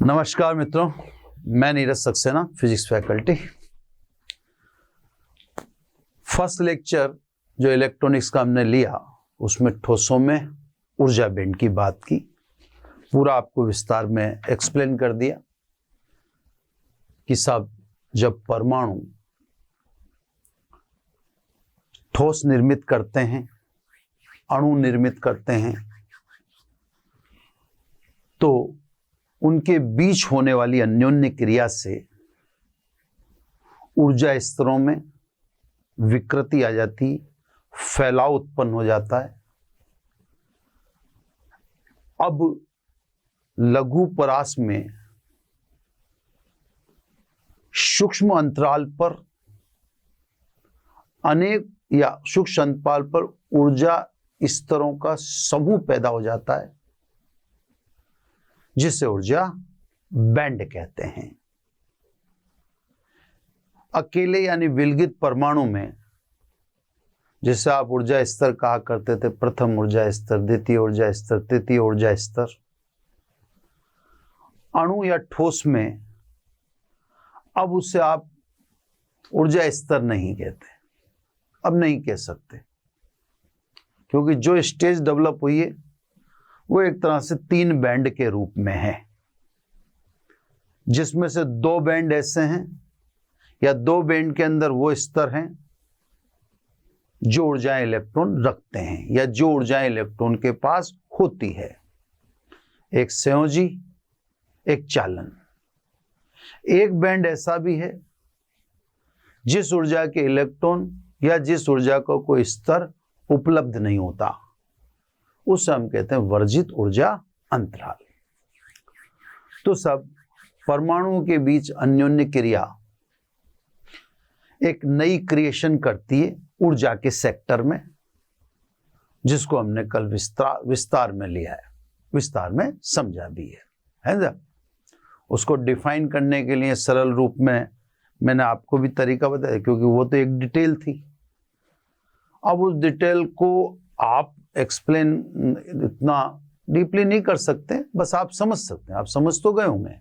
नमस्कार मित्रों, मैं Neeraj Saxena, physics faculty. First lecture जो इलेक्ट्रॉनिक्स का हमने लिया उसमें ठोसों में ऊर्जा बैंड की बात की, पूरा आपको विस्तार में एक्सप्लेन कर दिया कि साहब जब परमाणु ठोस निर्मित करते हैं, अणु निर्मित करते हैं, तो उनके बीच होने वाली अन्योन्य क्रिया से ऊर्जा स्तरों में विकृति आ जाती, फैलाव उत्पन्न हो जाता है। अब लघु परास में सूक्ष्म अंतराल पर अनेक या सूक्ष्म अंतराल पर ऊर्जा स्तरों का समूह पैदा हो जाता है, जिसे ऊर्जा बैंड कहते हैं। अकेले यानी विलगित परमाणु में जैसे आप ऊर्जा स्तर कहा करते थे, प्रथम ऊर्जा स्तर, द्वितीय ऊर्जा स्तर, तृतीय ऊर्जा स्तर, अणु या ठोस में अब उसे आप ऊर्जा स्तर नहीं कहते, अब नहीं कह सकते, क्योंकि जो स्टेज डेवलप हुई है वो एक तरह से 3 बैंड के रूप में है, जिसमें से 2 बैंड ऐसे हैं या 2 बैंड के अंदर वो स्तर हैं जो ऊर्जाएं इलेक्ट्रॉन रखते हैं या जो ऊर्जाएं इलेक्ट्रॉन के पास होती है। एक संयोजी, एक चालन। एक बैंड ऐसा भी है जिस ऊर्जा के इलेक्ट्रॉन या जिस ऊर्जा को कोई स्तर उपलब्ध नहीं होता, उसे हम कहते हैं वर्जित ऊर्जा अंतराल। तो सब परमाणुओं के बीच अन्योन्य क्रिया एक नई क्रिएशन करती है ऊर्जा के सेक्टर में, जिसको हमने कल विस्तार में लिया है, विस्तार में समझा भी है ना। उसको डिफाइन करने के लिए सरल रूप में मैंने आपको भी तरीका बताया, क्योंकि वो तो एक डिटेल थी। अब उस डिटेल को आप एक्सप्लेन इतना डीपली नहीं कर सकते, बस आप समझ सकते हैं, आप समझ तो गए होंगे,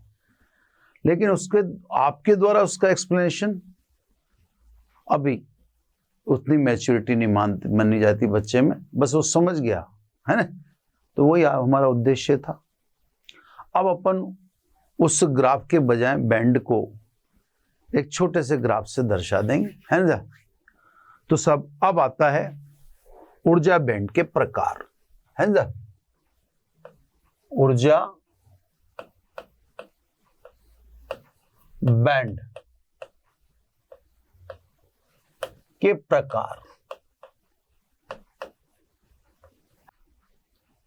लेकिन उसके आपके द्वारा उसका एक्सप्लेनेशन अभी उतनी मैच्योरिटी नहीं मानी जाती बच्चे में, बस वो समझ गया है ना। तो वही हमारा उद्देश्य था। अब अपन उस ग्राफ के बजाय बैंड को एक छोटे से ग्राफ से दर्शा देंगे, है ना। तो सब अब आता है ऊर्जा बैंड के प्रकार, है ना। ऊर्जा बैंड के प्रकार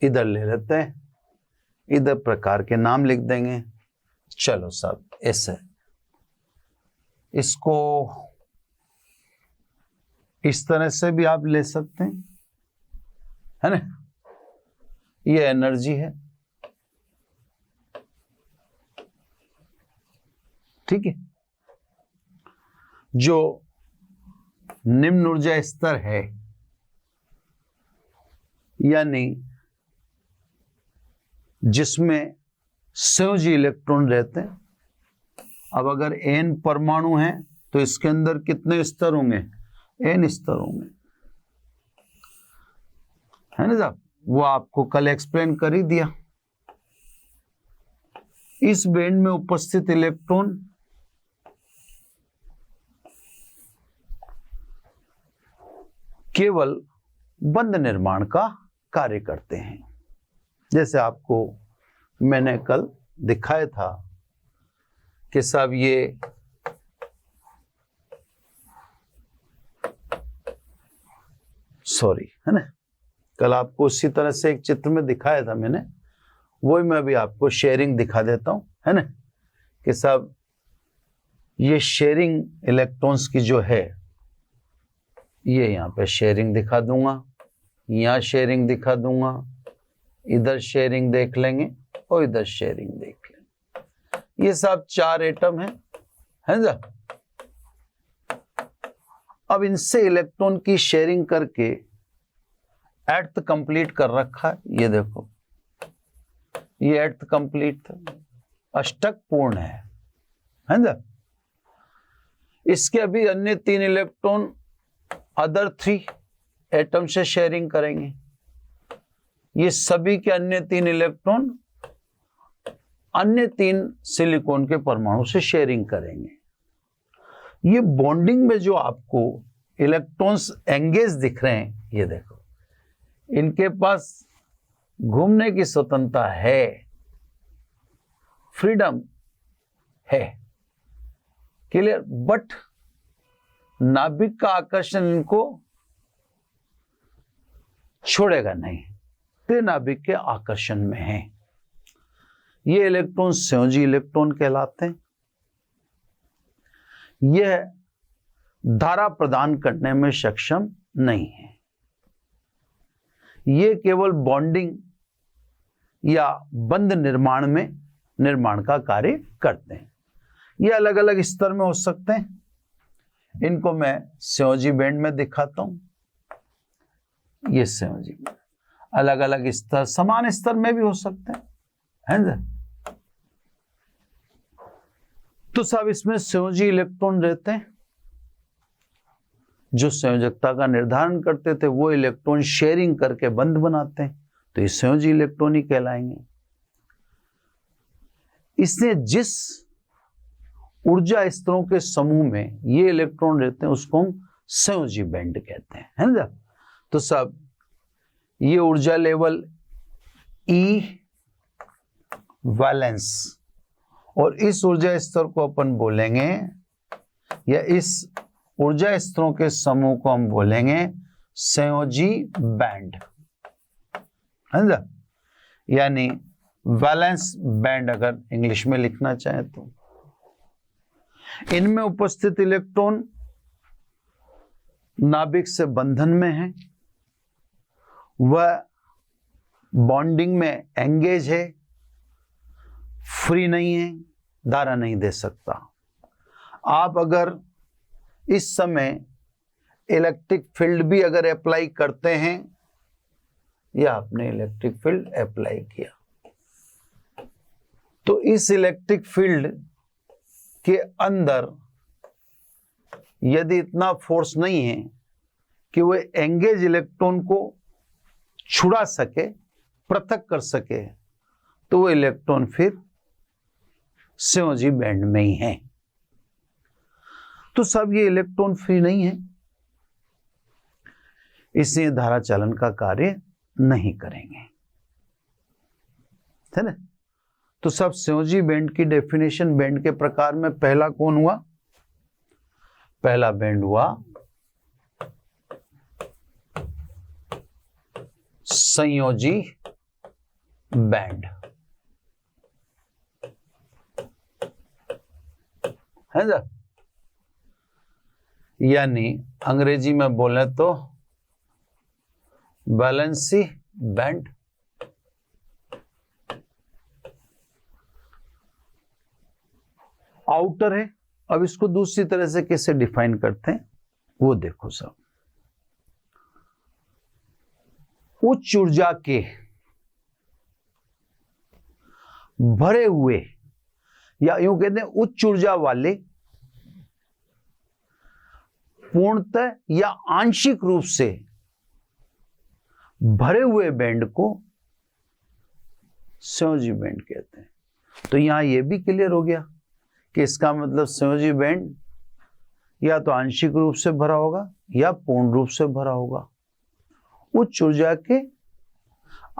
इधर ले लेते हैं, इधर प्रकार के नाम लिख देंगे। चलो सब ऐसे, इसको इस तरह से भी आप ले सकते हैं, है ना। ये एनर्जी है, ठीक है। जो निम्न ऊर्जा स्तर है, यानी जिसमें संयोजी इलेक्ट्रॉन रहते हैं। अब अगर n परमाणु हैं तो इसके अंदर कितने स्तर होंगे? n स्तर होंगे, है ना साहब। वो आपको कल एक्सप्लेन कर ही दिया। इस बैंड में उपस्थित इलेक्ट्रॉन केवल बंध निर्माण का कार्य करते हैं। जैसे आपको मैंने कल दिखाया था कि साहब ये है ना, कल आपको उसी तरह से एक चित्र में दिखाया था मैंने, वही मैं भी आपको शेयरिंग दिखा देता हूं, है ना। कि साहब ये शेयरिंग इलेक्ट्रॉन्स की जो है, ये यहाँ पे शेयरिंग दिखा दूंगा, यहाँ शेयरिंग दिखा दूंगा, इधर शेयरिंग देख लेंगे और इधर शेयरिंग देख लेंगे। ये सब 4 एटम है ना। अब इनसे इलेक्ट्रॉन की शेयरिंग करके एट्थ कंप्लीट कर रखा है। ये देखो, ये एट्थ कंप्लीट था, अष्टक पूर्ण है ना। इसके अभी अन्य 3 इलेक्ट्रॉन अदर 3 एटम से शेयरिंग करेंगे। ये सभी के अन्य 3 इलेक्ट्रॉन अन्य 3 सिलिकॉन के परमाणु से शेयरिंग करेंगे। ये बॉन्डिंग में जो आपको इलेक्ट्रॉन्स एंगेज दिख रहे हैं, ये देखो, इनके पास घूमने की स्वतंत्रता है, फ्रीडम है, क्लियर। बट नाभिक का आकर्षण इनको छोड़ेगा नहीं, ते नाभिक के आकर्षण में है। ये इलेक्ट्रॉन संयोजी इलेक्ट्रॉन कहलाते हैं। यह धारा प्रदान करने में सक्षम नहीं है। ये केवल बॉन्डिंग या बंध निर्माण का कार्य करते हैं। ये अलग अलग स्तर में हो सकते हैं। इनको मैं संयोजी बैंड में दिखाता हूं। ये संयोजी बैंड अलग अलग स्तर, समान स्तर में भी हो सकते हैं ना। तो सब इसमें संयोजी इलेक्ट्रॉन रहते हैं। जो संयोजकता का निर्धारण करते थे वो इलेक्ट्रॉन शेयरिंग करके बंध बनाते हैं, तो ये संयोजी इलेक्ट्रॉन ही कहलाएंगे। इसने जिस ऊर्जा स्तरों के समूह में ये इलेक्ट्रॉन रहते हैं उसको हम संयोजी बैंड कहते हैं, है ना। तो सब ये ऊर्जा लेवल ई वैलेंस, और इस ऊर्जा स्तर को अपन बोलेंगे, या इस ऊर्जा स्तरों के समूह को हम बोलेंगे संयोजी बैंड, है ना। यानी वैलेंस बैंड अगर इंग्लिश में लिखना चाहे तो। इनमें उपस्थित इलेक्ट्रॉन नाभिक से बंधन में है, वह बॉन्डिंग में एंगेज है, फ्री नहीं है, धारा नहीं दे सकता। आप अगर इस समय इलेक्ट्रिक फील्ड भी अगर अप्लाई करते हैं, या आपने इलेक्ट्रिक फील्ड अप्लाई किया, तो इस इलेक्ट्रिक फील्ड के अंदर यदि इतना फोर्स नहीं है कि वो एंगेज इलेक्ट्रॉन को छुड़ा सके, पृथक कर सके, तो वो इलेक्ट्रॉन फिर संयोजी बैंड में ही है। तो सब ये इलेक्ट्रॉन फ्री नहीं है, इसलिए धारा चालन का कार्य नहीं करेंगे, है ना। तो सब संयोजी बैंड की डेफिनेशन, बैंड के प्रकार में पहला कौन हुआ? पहला बैंड हुआ संयोजी बैंड, है ना। यानी अंग्रेजी में बोले तो वैलेंसी बैंड। आउटर है। अब इसको दूसरी तरह से कैसे डिफाइन करते हैं वो देखो सब। उच्च ऊर्जा के भरे हुए, या यूं कहते हैं उच्च ऊर्जा वाले, पूर्णतः या आंशिक रूप से भरे हुए बैंड को संयोजी बैंड कहते हैं। तो यहां यह भी क्लियर हो गया कि इसका मतलब संयोजी बैंड या तो आंशिक रूप से भरा होगा या पूर्ण रूप से भरा होगा। उच्च ऊर्जा के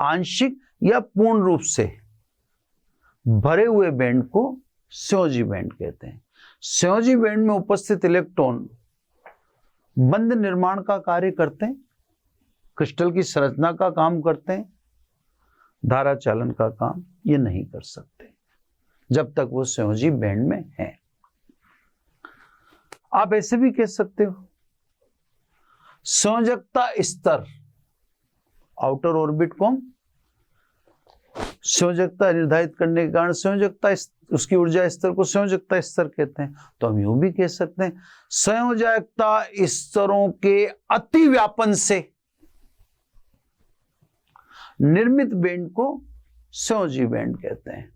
आंशिक या पूर्ण रूप से भरे हुए बैंड को संयोजी बैंड कहते हैं। संयोजी बैंड में उपस्थित इलेक्ट्रॉन बंध निर्माण का कार्य करते हैं, क्रिस्टल की संरचना का काम करते हैं, धारा चालन का काम ये नहीं कर सकते जब तक वो संयोजी बैंड में है। आप ऐसे भी कह सकते हो संयोजकता स्तर, आउटर ऑर्बिट को संयोजकता निर्धारित करने के कारण संयोजकता, उसकी ऊर्जा स्तर को संयोजकता स्तर कहते हैं। तो हम यूं भी कह सकते हैं संयोजकता स्तरों के अतिव्यापन से निर्मित बैंड को संयोजी बैंड कहते हैं।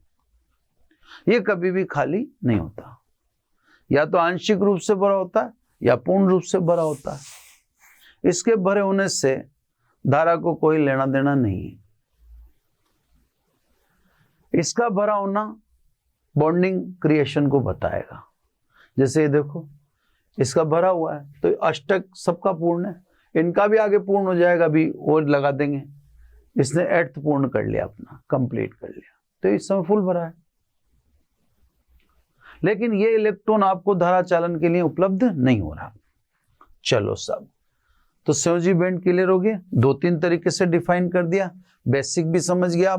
ये कभी भी खाली नहीं होता, या तो आंशिक रूप से भरा होता है या पूर्ण रूप से भरा होता है। इसके भरे होने से धारा को कोई लेना देना नहीं है। इसका भरा होना बॉन्डिंग क्रिएशन को बताएगा। जैसे ये देखो, इसका भरा हुआ है तो अष्टक सबका पूर्ण है, इनका भी आगे पूर्ण हो जाएगा, अभी और लगा देंगे। इसने 8th पूर्ण कर लिया, अपना कंप्लीट कर लिया, तो इस समय फुल भरा है। लेकिन ये इलेक्ट्रॉन आपको धारा चालन के लिए उपलब्ध नहीं हो रहा। चलो सब, तो संयोजी बैंड क्लियर हो गया। 2-3 तरीके से डिफाइन कर दिया, बेसिक भी समझ गया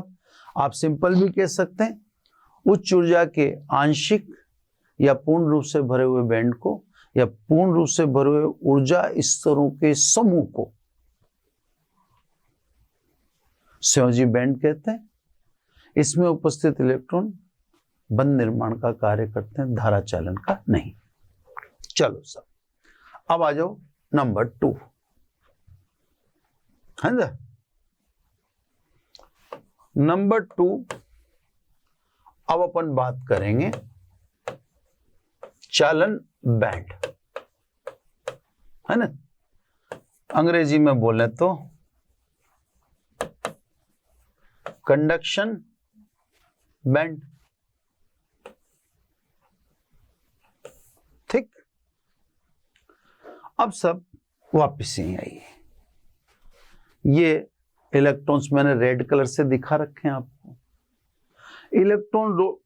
आप सिंपल भी कह सकते हैं। उच्च ऊर्जा के आंशिक या पूर्ण रूप से भरे हुए बैंड को या पूर्ण रूप से भरे हुए ऊर्जा स्तरों के समूह को संयोजी बैंड कहते हैं। इसमें उपस्थित इलेक्ट्रॉन बंध निर्माण का कार्य करते हैं, धारा चालन का नहीं। चलो सब, अब आ जाओ नंबर 2, है ना। नंबर 2, अब अपन बात करेंगे चालन बैंड, है ना। अंग्रेजी में बोले तो कंडक्शन बैंड, ठीक। अब सब वापिस यहीं आइए। ये इलेक्ट्रॉन्स मैंने रेड कलर से दिखा रखे हैं आपको। इलेक्ट्रॉन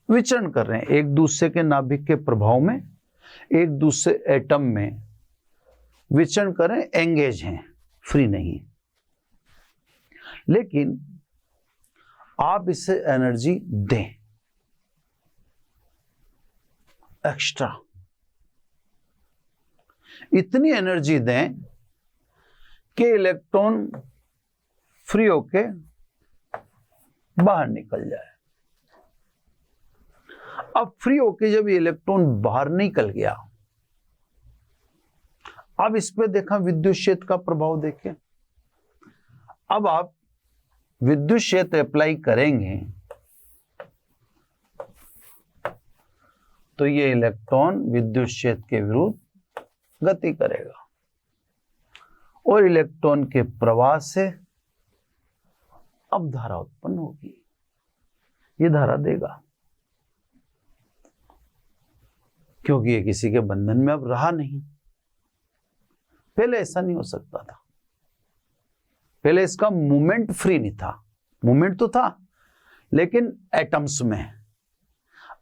विचरण कर रहे हैं एक दूसरे के नाभिक के प्रभाव में, एक दूसरे एटम में विचरण कर रहे हैं, एंगेज हैं, फ्री नहीं। लेकिन आप इसे एनर्जी दें एक्स्ट्रा, इतनी एनर्जी दें कि इलेक्ट्रॉन फ्री होके बाहर निकल जाए। अब फ्री होके जब ये इलेक्ट्रॉन बाहर निकल गया, अब इस पे देखा विद्युत क्षेत्र का प्रभाव देखें। अब आप विद्युत क्षेत्र अप्लाई करेंगे तो ये इलेक्ट्रॉन विद्युत क्षेत्र के विरुद्ध गति करेगा और इलेक्ट्रॉन के प्रवाह से अब धारा उत्पन्न होगी। ये धारा देगा, क्योंकि ये किसी के बंधन में अब रहा नहीं। पहले ऐसा नहीं हो सकता था, पहले इसका मूवमेंट फ्री नहीं था। मूवमेंट तो था लेकिन एटम्स में,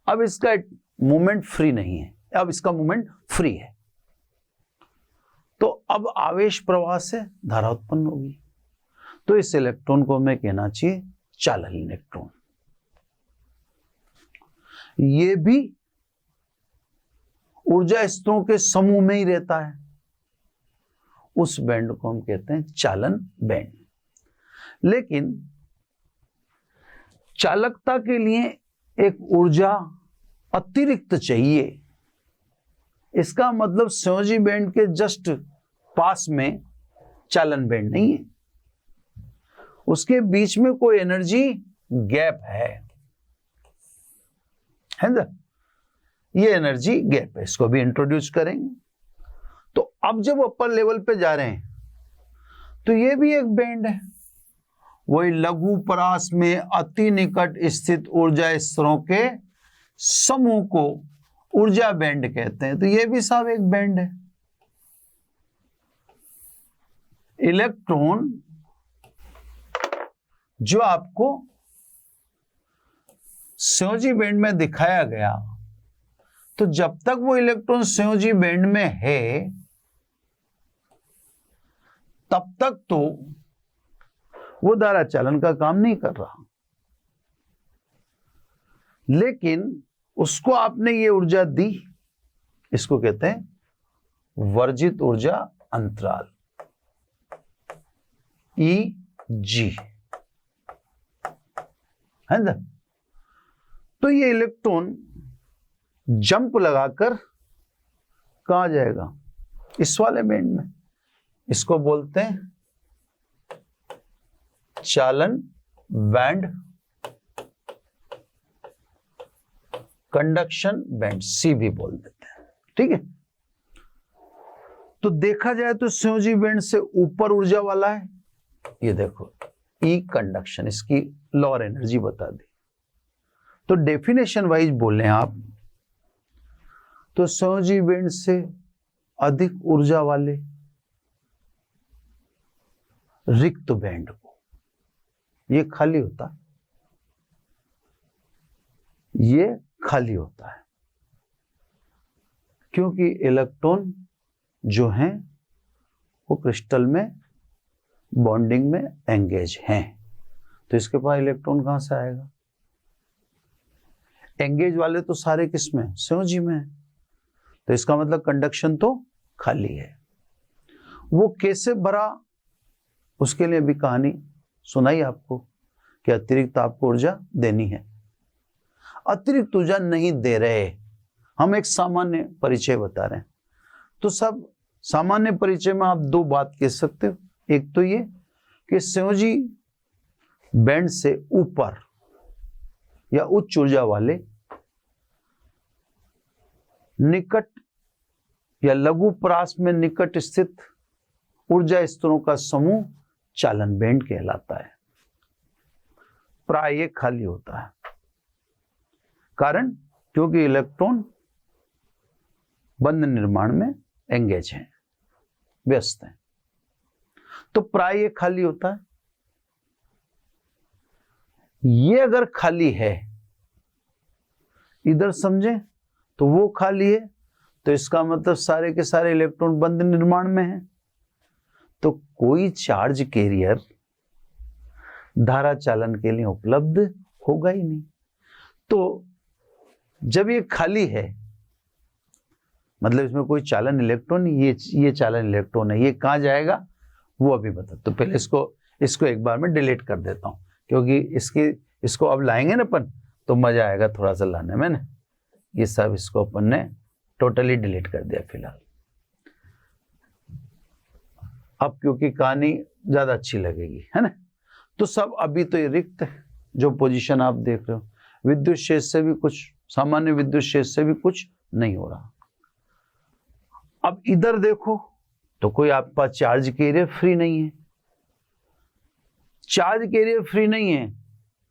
अब इसका मूवमेंट फ्री नहीं है, अब इसका मूवमेंट फ्री है। तो अब आवेश प्रवाह से धारा उत्पन्न होगी। तो इस इलेक्ट्रॉन को हमें कहना चाहिए चालन इलेक्ट्रॉन। ये भी ऊर्जा स्तरों के समूह में ही रहता है, उस बैंड को हम कहते हैं चालन बैंड। लेकिन चालकता के लिए एक ऊर्जा अतिरिक्त चाहिए। इसका मतलब संयोजी बैंड के जस्ट पास में चालन बैंड नहीं है, उसके बीच में कोई एनर्जी गैप है ना। ये एनर्जी गैप है, इसको भी इंट्रोड्यूस करेंगे। तो अब जब अपर लेवल पे जा रहे हैं तो ये भी एक बैंड है। वही लघु परास में अति निकट स्थित ऊर्जा स्तरों के समूह को ऊर्जा बैंड कहते हैं। तो ये भी सब एक बैंड है। इलेक्ट्रॉन जो आपको संयोजी बैंड में दिखाया गया, तो जब तक वो इलेक्ट्रॉन संयोजी बैंड में है तब तक तो वो धारा चालन का काम नहीं कर रहा। लेकिन उसको आपने ये ऊर्जा दी, इसको कहते हैं वर्जित ऊर्जा अंतराल, EG, है ना। तो ये इलेक्ट्रॉन जंप लगाकर कहां जाएगा? इस वाले बैंड में। इसको बोलते हैं चालन बैंड कंडक्शन बैंड, सी भी बोल देते हैं, ठीक है। तो देखा जाए तो संयोजी बैंड से ऊपर ऊर्जा वाला है, ये देखो ई कंडक्शन, इसकी लोअर एनर्जी बता दी। तो डेफिनेशन वाइज बोले आप तो संयोजी बैंड से अधिक ऊर्जा वाले रिक्त बैंड को, ये खाली होता है, ये खाली होता है, क्योंकि इलेक्ट्रॉन जो हैं वो क्रिस्टल में बॉन्डिंग में एंगेज हैं, तो इसके पास इलेक्ट्रॉन कहां से आएगा? एंगेज वाले तो सारे किसमें? संयोजी में है, तो इसका मतलब कंडक्शन तो खाली है। वो कैसे भरा, उसके लिए भी कहानी सुनाई आपको कि अतिरिक्त आपको ऊर्जा देनी है। अतिरिक्त ऊर्जा नहीं दे रहे, हम एक सामान्य परिचय बता रहे हैं। तो सब सामान्य परिचय में आप दो बात कह सकते हो, एक तो ये कि संयोजी बैंड से ऊपर या उच्च ऊर्जा वाले निकट या लघु परास में निकट स्थित ऊर्जा स्तरों का समूह चालन बैंड कहलाता है। प्राय ये खाली होता है, कारण क्योंकि इलेक्ट्रॉन बंध निर्माण में एंगेज हैं, व्यस्त हैं, तो प्राय ये खाली होता है। ये अगर खाली है, इधर समझे तो वो खाली है, तो इसका मतलब सारे के सारे इलेक्ट्रॉन बंध निर्माण में हैं, तो कोई चार्ज कैरियर धारा चालन के लिए उपलब्ध होगा ही नहीं। तो जब ये खाली है, मतलब इसमें कोई चालन इलेक्ट्रॉन नहीं, ये चालन इलेक्ट्रॉन है, ये कहां जाएगा वो अभी बता। तो पहले इसको एक बार में डिलीट कर देता हूं, क्योंकि इसको अब लाएंगे ना अपन तो मजा आएगा थोड़ा सा लाने में ना। ये सब इसको अपन ने टोटली डिलीट कर दिया फिलहाल, अब क्योंकि कहानी ज्यादा अच्छी लगेगी, है ना। तो सब अभी तो ये रिक्त है, जो पोजीशन आप देख रहे हो, विद्युत क्षेत्र से भी कुछ, सामान्य विद्युत क्षेत्र से भी कुछ नहीं हो रहा। अब इधर देखो तो कोई आपके पास चार्ज कैरियर फ्री नहीं है। चार्ज कैरियर फ्री नहीं है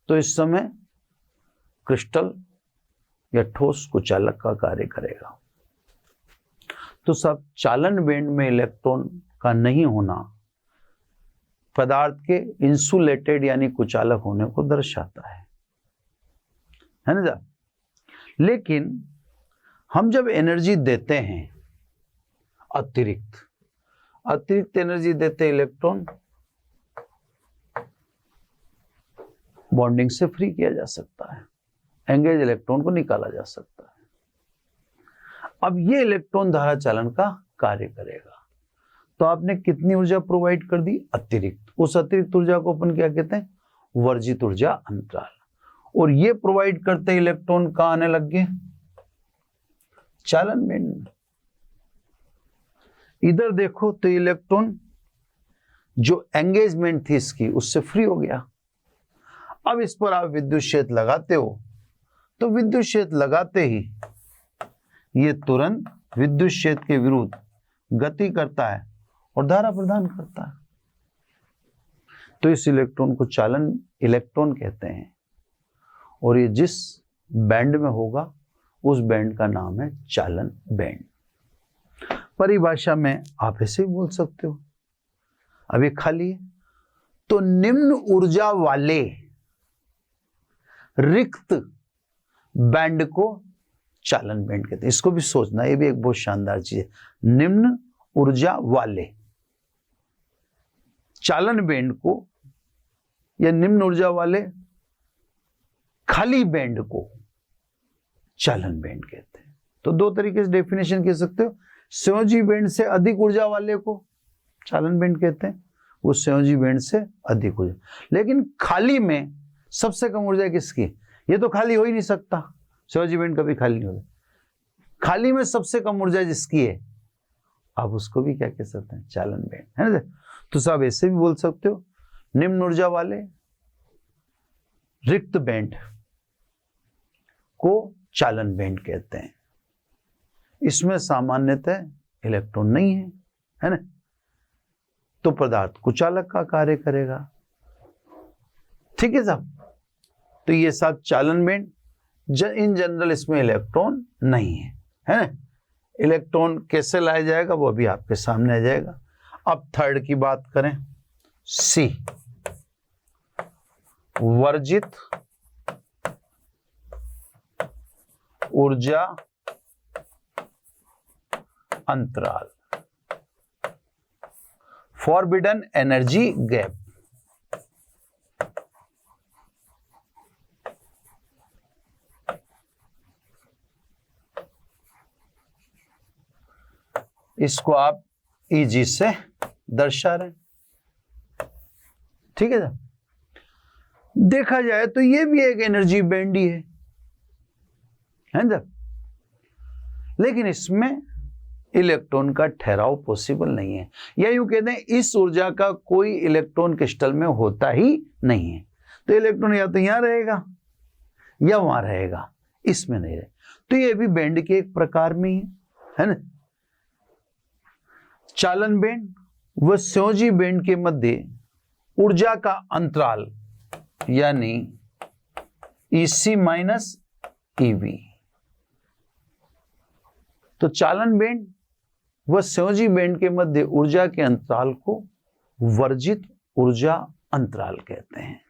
तो इस समय क्रिस्टल या ठोस कुचालक का कार्य करेगा। तो सब चालन बैंड में इलेक्ट्रॉन का नहीं होना पदार्थ के इंसुलेटेड यानी कुचालक होने को दर्शाता है ना। लेकिन हम जब एनर्जी देते हैं, अतिरिक्त एनर्जी देते इलेक्ट्रॉन, बॉन्डिंग से फ्री किया जा सकता है, एंगेज इलेक्ट्रॉन को निकाला जा सकता है। अब ये इलेक्ट्रॉन धारा चालन का कार्य करेगा। तो आपने कितनी ऊर्जा प्रोवाइड कर दी? अतिरिक्त। उस अतिरिक्त ऊर्जा को अपन क्या कहते हैं? वर्जित ऊर्जा अंतराल। और ये प्रोवाइड करते इलेक्ट्रॉन कहां आने लग गए? चालन बैंड। इधर देखो तो इलेक्ट्रॉन जो एंगेजमेंट थी इसकी, उससे फ्री हो गया। अब इस पर आप विद्युत क्षेत्र लगाते हो, तो विद्युत क्षेत्र लगाते ही ये तुरंत विद्युत क्षेत्र के विरुद्ध गति करता है और धारा प्रदान करता है। तो इस इलेक्ट्रॉन को चालन इलेक्ट्रॉन कहते हैं, और ये जिस बैंड में होगा उस बैंड का नाम है चालन बैंड। परिभाषा में आप ऐसे बोल सकते हो। अब ये खाली है, तो निम्न ऊर्जा वाले रिक्त बैंड को चालन बैंड कहते हैं। इसको भी सोचना, ये भी एक बहुत शानदार चीज है। निम्न ऊर्जा वाले चालन बैंड को या निम्न ऊर्जा वाले खाली बैंड को चालन बैंड कहते हैं। तो दो तरीके से डेफिनेशन कह सकते हो। संयोजी बैंड से अधिक ऊर्जा वाले को चालन बैंड कहते हैं, वो संयोजी बैंड से अधिक ऊर्जा। लेकिन खाली में सबसे कम ऊर्जा किसकी? ये तो खाली हो ही नहीं सकता, संयोजी बैंड कभी खाली नहीं होता। खाली में सबसे कम ऊर्जा जिसकी है, आप उसको भी क्या कह सकते हैं? चालन बैंड, है ना। तो सब ऐसे भी बोल सकते हो, निम्न ऊर्जा वाले रिक्त बैंड को चालन बैंड कहते हैं। इसमें सामान्यतः इलेक्ट्रॉन नहीं है ना, तो पदार्थ कुचालक का कार्य करेगा। ठीक है साहब, तो ये सब चालन बैंड इन जनरल इसमें इलेक्ट्रॉन नहीं है ना। इलेक्ट्रॉन कैसे लाया जाएगा वो अभी आपके सामने आ जाएगा। अब थर्ड की बात करें, सी, वर्जित ऊर्जा अंतराल, फॉरबिडन एनर्जी गैप। इसको आप इजी से दर्शा रहे हैं। ठीक है ना, देखा जाए तो ये भी एक एनर्जी बैंड ही है ना, लेकिन इसमें इलेक्ट्रॉन का ठहराव पॉसिबल नहीं है, या यूं कहते हैं इस ऊर्जा का कोई इलेक्ट्रॉन क्रिस्टल में होता ही नहीं है। तो इलेक्ट्रॉन या तो यहां रहेगा या वहां रहेगा, इसमें नहीं रहे। तो ये भी बैंड के एक प्रकार में ही है ना। चालन बैंड व संयोजी बैंड के मध्य ऊर्जा का अंतराल यानी EC माइनस EV। तो चालन बैंड व संयोजी बैंड के मध्य ऊर्जा के अंतराल को वर्जित ऊर्जा अंतराल कहते हैं।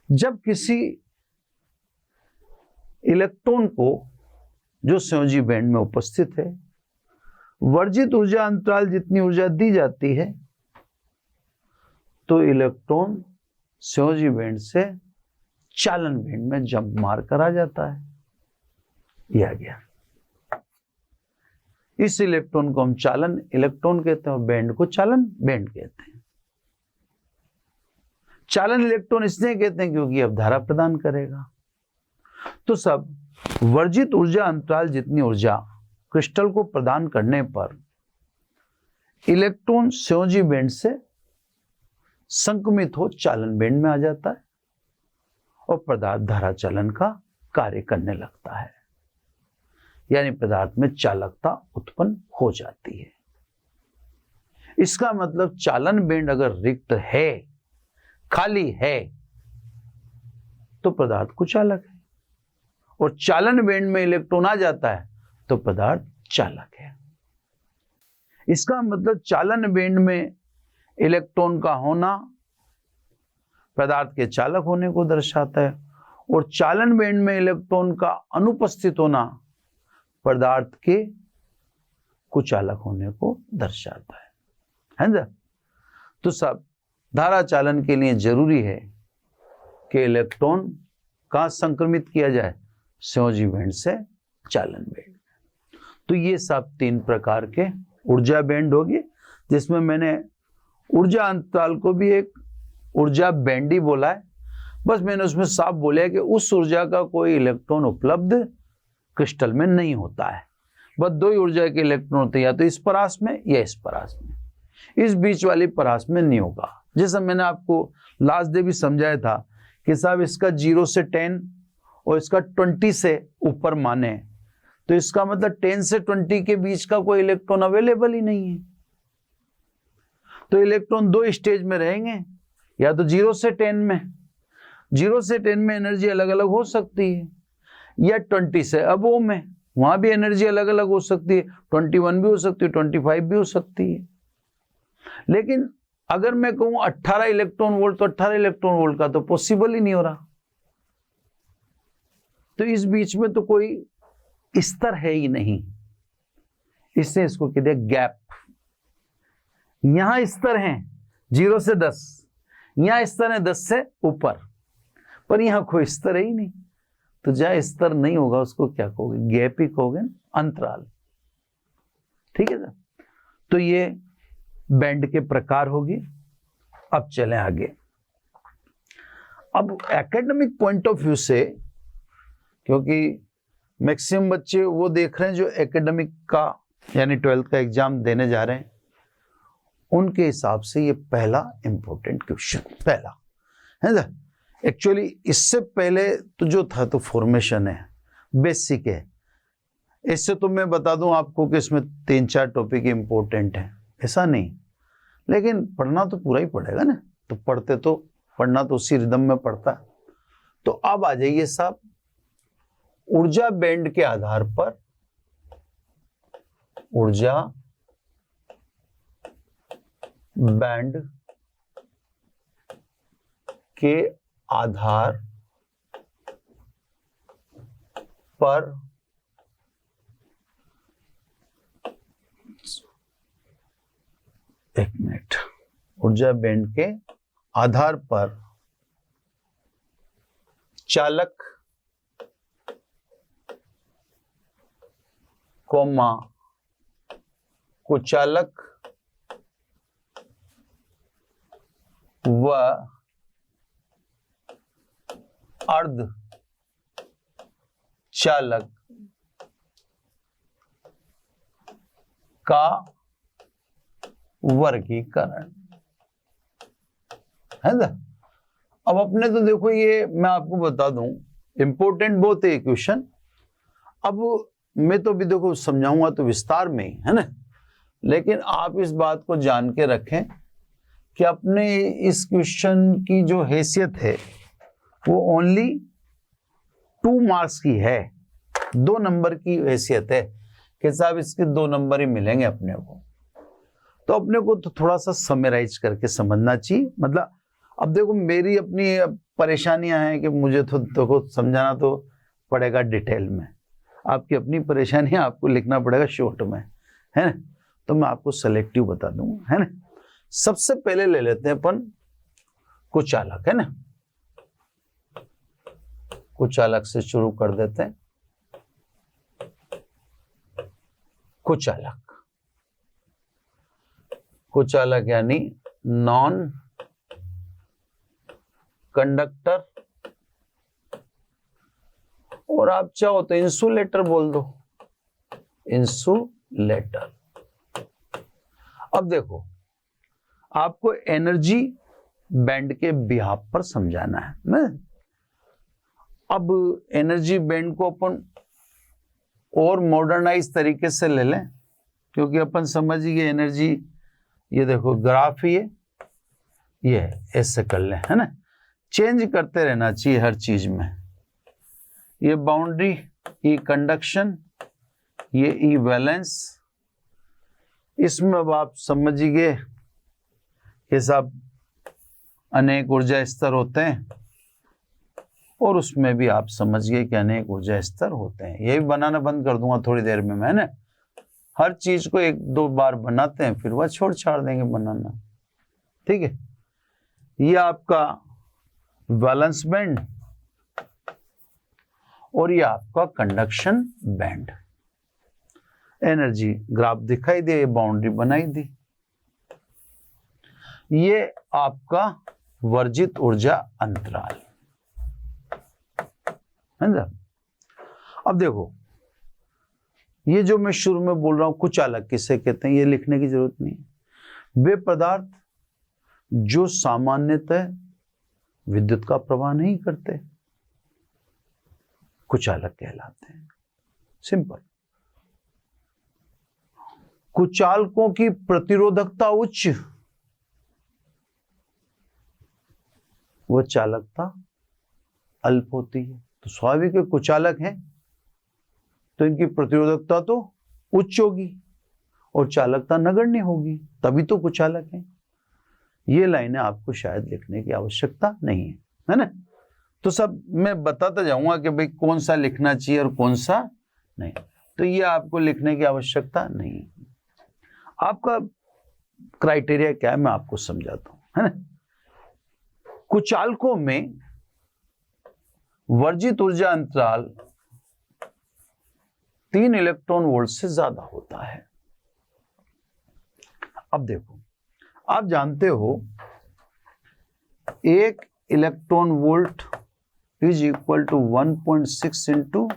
जब किसी इलेक्ट्रॉन को जो संयोजी बैंड में उपस्थित है, वर्जित ऊर्जा अंतराल जितनी ऊर्जा दी जाती है, तो इलेक्ट्रॉन संयोजी बैंड से चालन बैंड में जंप मार कर आ जाता है। यह आ गया। इस इलेक्ट्रॉन को हम चालन इलेक्ट्रॉन कहते हैं और बैंड को चालन बैंड कहते हैं। चालन इलेक्ट्रॉन इसलिए कहते हैं क्योंकि अब धारा प्रदान करेगा। तो सब वर्जित ऊर्जा अंतराल जितनी ऊर्जा क्रिस्टल को प्रदान करने पर इलेक्ट्रॉन संयोजी बैंड से संक्रमित हो चालन बैंड में आ जाता है और पदार्थ धारा चालन का कार्य करने लगता है, यानी पदार्थ में चालकता उत्पन्न हो जाती है। इसका मतलब चालन बैंड अगर रिक्त है, खाली है, तो पदार्थ कुचालक है, और चालन बैंड में इलेक्ट्रॉन आ जाता है तो पदार्थ चालक है। इसका मतलब चालन बैंड में इलेक्ट्रॉन का होना पदार्थ के चालक होने को दर्शाता है, और चालन बैंड में इलेक्ट्रॉन का अनुपस्थित होना पदार्थ के कुचालक होने को दर्शाता है ना। तो सब धारा चालन के लिए जरूरी है कि इलेक्ट्रॉन कहां संक्रमित किया जाए, संयोजी बैंड से चालन बैंड। तो ये सब तीन प्रकार के ऊर्जा बैंड होगी, जिसमें मैंने ऊर्जा अंतराल को भी एक ऊर्जा बैंड ही बोला है। बस मैंने उसमें साफ बोला है कि उस ऊर्जा का कोई इलेक्ट्रॉन उपलब्ध क्रिस्टल में नहीं होता है। बस दो ही ऊर्जा के इलेक्ट्रॉन होते हैं, या तो इस परास में या इस परास में, इस बीच वाली परास में नहीं होगा। जैसा मैंने आपको लास्ट डे भी समझाया था कि साहब इसका 0 से 10 और इसका 20 से ऊपर माने, तो इसका मतलब 10 से 20 के बीच का कोई इलेक्ट्रॉन अवेलेबल ही नहीं है। तो इलेक्ट्रॉन दो स्टेज में रहेंगे, या तो 0 से 10 में, 0 से 10 में एनर्जी अलग अलग हो सकती है, या 20 से अबव में, वहां भी एनर्जी अलग अलग हो सकती है, 21 भी हो सकती है, 25 भी हो सकती है। लेकिन अगर मैं कहूं 18 इलेक्ट्रॉन वोल्ट, तो 18 इलेक्ट्रॉन वोल्ट का तो पॉसिबल ही नहीं हो रहा। तो इस बीच में तो कोई स्तर है ही नहीं, इससे इसको कहते हैं गैप। यहां स्तर हैं 0 से 10, यहां स्तर है 10 से ऊपर, पर यहां कोई स्तर है ही नहीं। तो जहां स्तर नहीं होगा उसको क्या कहोगे, गैप ही कहोगे, अंतराल। ठीक है ना। तो ये बैंड के प्रकार होगी। अब चलें आगे। अब एकेडमिक पॉइंट ऑफ व्यू से, क्योंकि मैक्सिमम बच्चे वो देख रहे हैं जो एकेडमिक का यानी 12th का एग्जाम देने जा रहे हैं, उनके हिसाब से ये पहला इंपॉर्टेंट क्वेश्चन, पहला है ना, एक्चुअली इससे पहले तो जो था तो फॉर्मेशन है, बेसिक है। इससे तो मैं बता दूं आपको कि इसमें 3-4 टॉपिक इंपॉर्टेंट है, ऐसा नहीं, लेकिन पढ़ना तो पूरा ही पड़ेगा ना, तो पढ़ना तो उसी रिदम में पड़ता है। तो अब आ जाइए साहब, ऊर्जा बैंड के आधार पर, ऊर्जा बैंड के आधार पर एक मिनट, ऊर्जा बैंड के आधार पर चालक कोमा कुचालक व अर्ध चालक का वर्गीकरण है ना। अब अपने तो देखो, ये मैं आपको बता दूं, इंपॉर्टेंट बहुत है क्वेश्चन। अब मैं तो भी देखो समझाऊंगा तो विस्तार में ही है ना, लेकिन आप इस बात को जान के रखें कि अपने इस क्वेश्चन की जो हैसियत है वो ओनली 2 मार्क्स की है, 2 नंबर की हैसियत है कि साहब इसके 2 नंबर ही मिलेंगे अपने को। तो अपने को तो थोड़ा सा समराइज करके समझना चाहिए। मतलब अब देखो, मेरी अपनी परेशानियां हैं कि मुझे तो देखो समझाना तो पड़ेगा डिटेल में, आपकी अपनी परेशानियां आपको लिखना पड़ेगा शॉर्ट में, है ना। तो मैं आपको सेलेक्टिव बता दूंगा, है ना। सबसे पहले ले लेते हैं अपन कुचालक, है ना। कुचालक से शुरू कर देते हैं। कुचालक यानी नॉन कंडक्टर, और आप चाहो तो इंसुलेटर बोल दो, इंसुलेटर। अब देखो, आपको एनर्जी बैंड के बिहाफ पर समझाना है ना। अब एनर्जी बैंड को अपन और मॉडर्नाइज तरीके से ले लें, क्योंकि अपन समझ गए एनर्जी, ये देखो ग्राफ ये ऐसे कर लें, है ना। चेंज करते रहना चाहिए हर चीज में। ये बाउंड्री, ई कंडक्शन, ये ई वैलेंस। इसमें अब आप समझ गए कि साहब अनेक ऊर्जा स्तर होते हैं, और उसमें भी आप समझ गए कि अनेक ऊर्जा स्तर होते हैं। ये भी बनाना बंद कर दूंगा थोड़ी देर में, मैंने हर चीज को 1-2 बार बनाते हैं, फिर वह छोड़ छाड़ देंगे बनाना, ठीक है। ये आपका वैलेंस बैंड और ये आपका कंडक्शन बैंड। एनर्जी ग्राफ दिखाई दे, बाउंड्री बनाई दी। ये आपका वर्जित ऊर्जा अंतराल है ना। अब देखो, ये जो मैं शुरू में बोल रहा हूं कुचालक किसे कहते हैं, ये लिखने की जरूरत नहीं है। वे पदार्थ जो सामान्यतः विद्युत का प्रवाह नहीं करते कुचालक कहलाते हैं। सिंपल। कुचालकों की प्रतिरोधकता उच्च, वह चालकता अल्प होती है। तो स्वाभाविक है, कुचालक हैं तो इनकी प्रतिरोधकता तो उच्च होगी और चालकता नगण्य होगी, तभी तो कुचालक हैं। ये लाइनें आपको शायद लिखने की आवश्यकता नहीं है ना। तो सब मैं बताता जाऊंगा कि भाई कौन सा लिखना चाहिए और कौन सा नहीं, तो ये आपको लिखने की आवश्यकता नहीं है। आपका क्राइटेरिया क्या है मैं आपको समझाता हूं, है ना। कुचालकों में वर्जित ऊर्जा अंतराल 3 इलेक्ट्रॉन वोल्ट से ज्यादा होता है। अब देखो, आप जानते हो 1 electron volt is equal to 1.6 into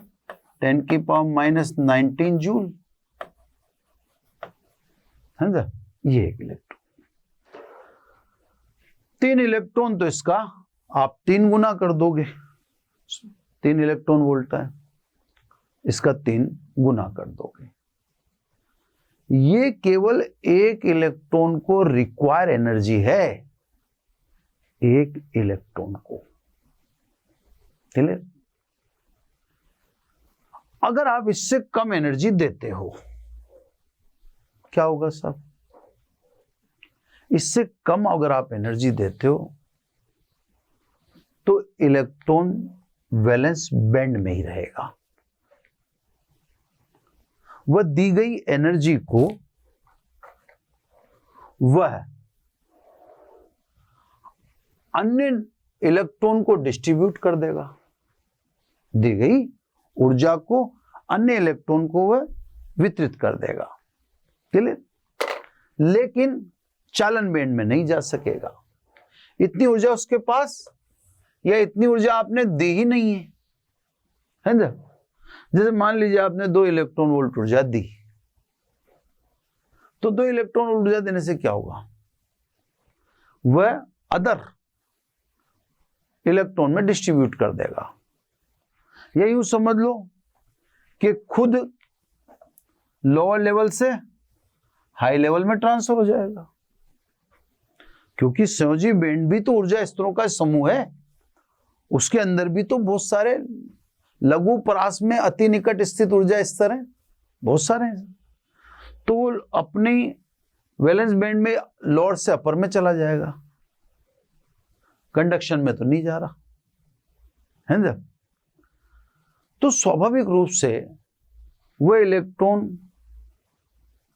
10⁻⁻19 joule, है ना। ये 1 इलेक्ट्रॉन, 3 इलेक्ट्रॉन तो इसका आप 3 गुना कर दोगे, 3 इलेक्ट्रॉन वोल्ट है, इसका 3 गुना कर दोगे। ये केवल एक इलेक्ट्रॉन को रिक्वायर एनर्जी है, एक इलेक्ट्रॉन को। क्लियर? अगर आप इससे कम एनर्जी देते हो क्या होगा साहब? इससे कम अगर आप एनर्जी देते हो तो इलेक्ट्रॉन वैलेंस बैंड में ही रहेगा। वह दी गई एनर्जी को वह अन्य इलेक्ट्रॉन को डिस्ट्रीब्यूट कर देगा, दी गई ऊर्जा को अन्य इलेक्ट्रॉन को वह वितरित कर देगा। क्लियर? लेकिन चालन बैंड में नहीं जा सकेगा। इतनी ऊर्जा उसके पास या इतनी ऊर्जा आपने दी ही नहीं है ना? जैसे मान लीजिए आपने 2 इलेक्ट्रॉन वोल्ट ऊर्जा दी, तो 2 इलेक्ट्रॉन वोल्ट ऊर्जा देने से क्या होगा? वह अदर इलेक्ट्रॉन में डिस्ट्रीब्यूट कर देगा। या यूं समझ लो कि खुद लोअर लेवल से हाई लेवल में ट्रांसफर हो जाएगा, क्योंकि संयोजी बैंड भी तो ऊर्जा स्तरों का समूह है, उसके अंदर भी तो बहुत सारे लघु परास में अति निकट स्थित ऊर्जा स्तर हैं, बहुत सारे हैं। तो वो अपनी वैलेंस बैंड में लोअर से अपर में चला जाएगा, कंडक्शन में तो नहीं जा रहा है ना? तो स्वाभाविक रूप से वह इलेक्ट्रॉन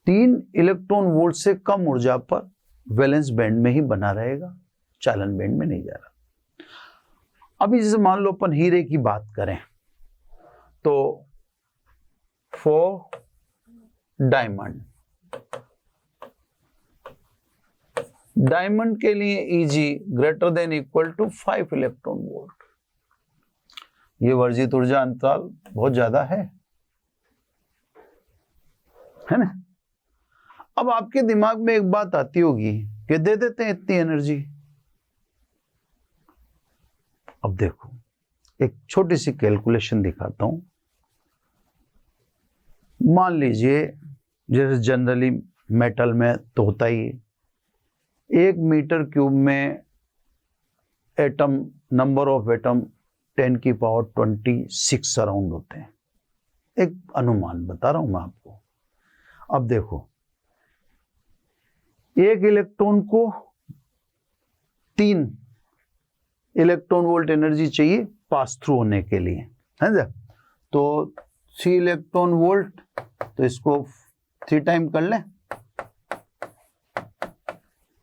3 इलेक्ट्रॉन वोल्ट से कम ऊर्जा पर वैलेंस बैंड में ही बना रहेगा, चालन बैंड में नहीं जा रहा। अभी जैसे मान लो अपन हीरे की बात करें तो फॉर डायमंड के लिए Eg greater than equal to 5 electron volt. ये वर्जित ऊर्जा अंतराल बहुत ज्यादा है ना? अब आपके दिमाग में एक बात आती होगी कि दे देते हैं इतनी एनर्जी। अब देखो एक छोटी सी कैलकुलेशन दिखाता हूं। मान लीजिए जैसे जनरली मेटल में तो होता ही 1 मीटर क्यूब में एटम, नंबर ऑफ एटम 10 की पावर 26 अराउंड होते हैं। एक अनुमान बता रहा हूं मैं आपको। अब देखो एक इलेक्ट्रॉन को 3 इलेक्ट्रॉन वोल्ट एनर्जी चाहिए पास थ्रू होने के लिए, है ना? तो 3 इलेक्ट्रॉन वोल्ट, तो इसको 3 टाइम कर लें।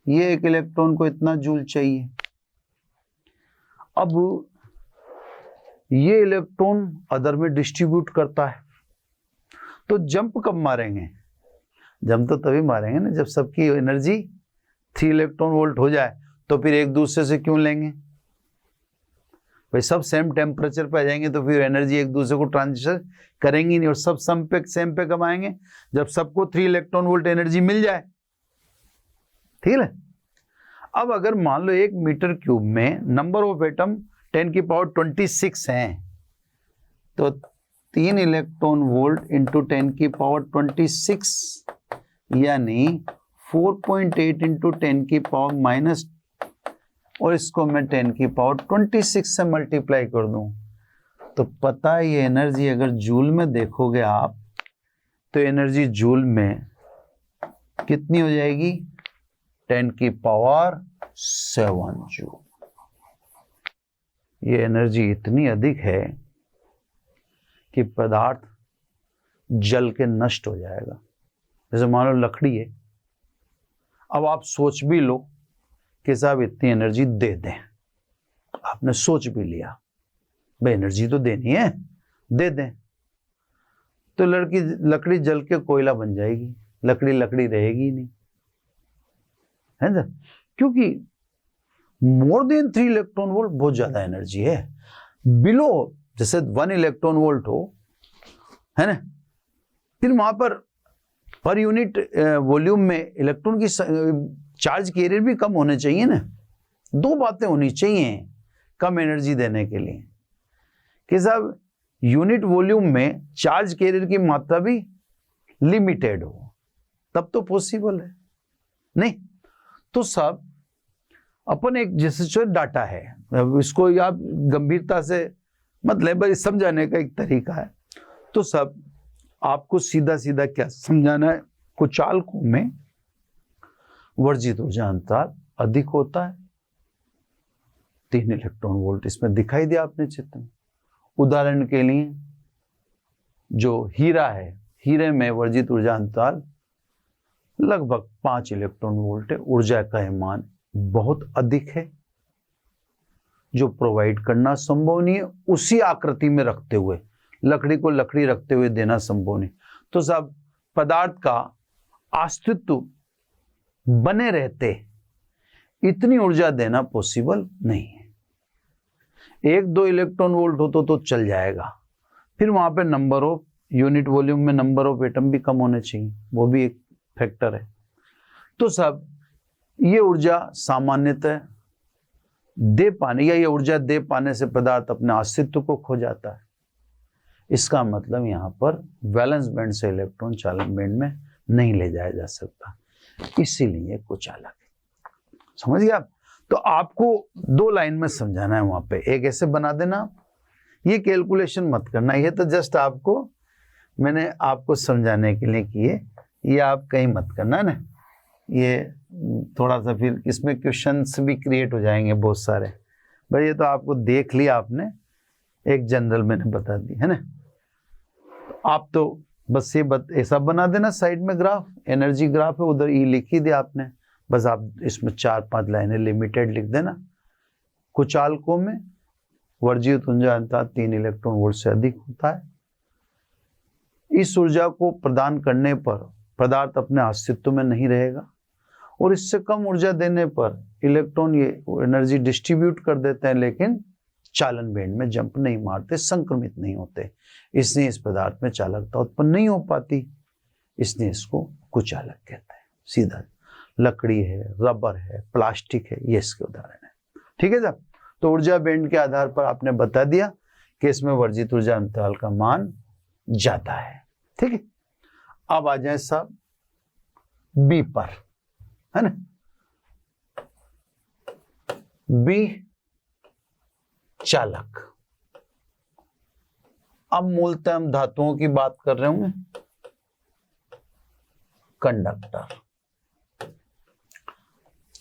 ये एक इलेक्ट्रॉन को इतना जूल चाहिए। अब ये इलेक्ट्रॉन अदर में डिस्ट्रीब्यूट करता है, तो जंप कब मारेंगे? जंप तो तभी मारेंगे ना जब सबकी एनर्जी 3 इलेक्ट्रॉन वोल्ट हो जाए। तो फिर एक दूसरे से क्यों लेंगे भाई? सब सेम टेम्परेचर पे आ जाएंगे तो फिर एनर्जी एक दूसरे को ट्रांसफर करेंगी नहीं, और सब सेम पे कब आएंगे? जब सबको 3 इलेक्ट्रॉन वोल्ट एनर्जी मिल जाए। ठीक है? अब अगर मान लो 1 मीटर क्यूब में नंबर ऑफ एटम 10 की पावर 26 हैं, तो 3 इलेक्ट्रॉन वोल्ट इंटू 10 की पावर 26 यानी 4.8 इंटू 10 की पावर माइनस, और इसको मैं 10 की पावर 26 से मल्टीप्लाई कर दूं तो पता है ये एनर्जी अगर जूल में देखोगे आप तो एनर्जी जूल में कितनी हो जाएगी? 10 की पावर 7 जूल। ये एनर्जी इतनी अधिक है कि पदार्थ जल के नष्ट हो जाएगा। जैसे मान लो लकड़ी है, अब आप सोच भी लो कि साहब इतनी एनर्जी दे दें, आपने सोच भी लिया भाई एनर्जी तो देनी है, दे दें, तो लकड़ी जल के कोयला बन जाएगी, लकड़ी रहेगी नहीं, है ना? क्योंकि मोर देन 3 इलेक्ट्रॉन वोल्ट बहुत ज्यादा एनर्जी है। बिलो जैसे 1 इलेक्ट्रॉन वोल्ट हो, है ना, फिर वहां पर यूनिट वॉल्यूम में इलेक्ट्रॉन की चार्ज कैरियर भी कम होने चाहिए ना। 2 बातें होनी चाहिए कम एनर्जी देने के लिए कि साहब यूनिट वॉल्यूम में चार्ज कैरियर की मात्रा भी लिमिटेड हो, तब तो पॉसिबल है। नहीं तो साहब अपन एक जैसे जो डाटा है, इसको आप गंभीरता से मतलब भाई समझाने का एक तरीका है। तो सब आपको सीधा सीधा क्या समझाना है, कुचालकों में वर्जित ऊर्जा अंतराल अधिक होता है। 3 इलेक्ट्रॉन वोल्ट इसमें दिखाई दिया आपने चित्र में। उदाहरण के लिए जो हीरा है, हीरे में वर्जित ऊर्जा अंतराल लगभग 5 इलेक्ट्रॉन वोल्ट है। ऊर्जा का यह मान बहुत अधिक है, जो प्रोवाइड करना संभव नहीं है। उसी आकृति में रखते हुए, लकड़ी को लकड़ी रखते हुए देना संभव नहीं। तो साहब पदार्थ का अस्तित्व बने रहते इतनी ऊर्जा देना पॉसिबल नहीं है। 1-2 इलेक्ट्रॉन वोल्ट हो तो चल जाएगा। फिर वहां पे नंबर ऑफ यूनिट वॉल्यूम में नंबर ऑफ एटम भी कम होने चाहिए, वो भी एक फैक्टर है। तो साहब ये ऊर्जा सामान्यतः दे पाने या ये ऊर्जा दे पाने से पदार्थ अपने अस्तित्व को खो जाता है। इसका मतलब यहाँ पर वैलेंस बैंड से इलेक्ट्रॉन चालन बैंड में नहीं ले जाया जा सकता, इसीलिए कुचालक है। समझ गए आप? तो आपको 2 लाइन में समझाना है वहां पे। एक ऐसे बना देना, ये कैलकुलेशन मत करना, ये तो जस्ट आपको मैंने आपको समझाने के लिए किए, ये आप कहीं मत करना ना। ये थोड़ा सा फिर इसमें क्वेश्चंस भी क्रिएट हो जाएंगे बहुत सारे। भाई ये तो आपको देख लिया आपने, एक जनरल मैंने बता दी है ना। आप तो बस ये ऐसा बना देना, साइड में ग्राफ, एनर्जी ग्राफ है, उधर ई लिख ही दिया आपने। बस आप इसमें 4-5 लाइनें लिमिटेड लिख देना। कुचालकों में वर्जित ऊर्जा अंतराल 3 इलेक्ट्रॉन वोल्ट से अधिक होता है। इस ऊर्जा को प्रदान करने पर पदार्थ अपने अस्तित्व में नहीं रहेगा, और इससे कम ऊर्जा देने पर इलेक्ट्रॉन ये एनर्जी डिस्ट्रीब्यूट कर देते हैं, लेकिन चालन बैंड में जंप नहीं मारते, संक्रमित नहीं होते। इसलिए इस पदार्थ में चालकता उत्पन्न नहीं हो पाती, इसलिए इसको कुचालक कहते हैं। सीधा लकड़ी है, रबर है, प्लास्टिक है, ये इसके उदाहरण है। ठीक है साहब? तो ऊर्जा बैंड के आधार पर आपने बता दिया कि इसमें वर्जित ऊर्जा अंतराल का मान ज्यादा है। ठीक है, अब आ जाए साहब बी पर, है ना। बी चालक। अब मूलतः हम धातुओं की बात कर रहे होंगे। कंडक्टर।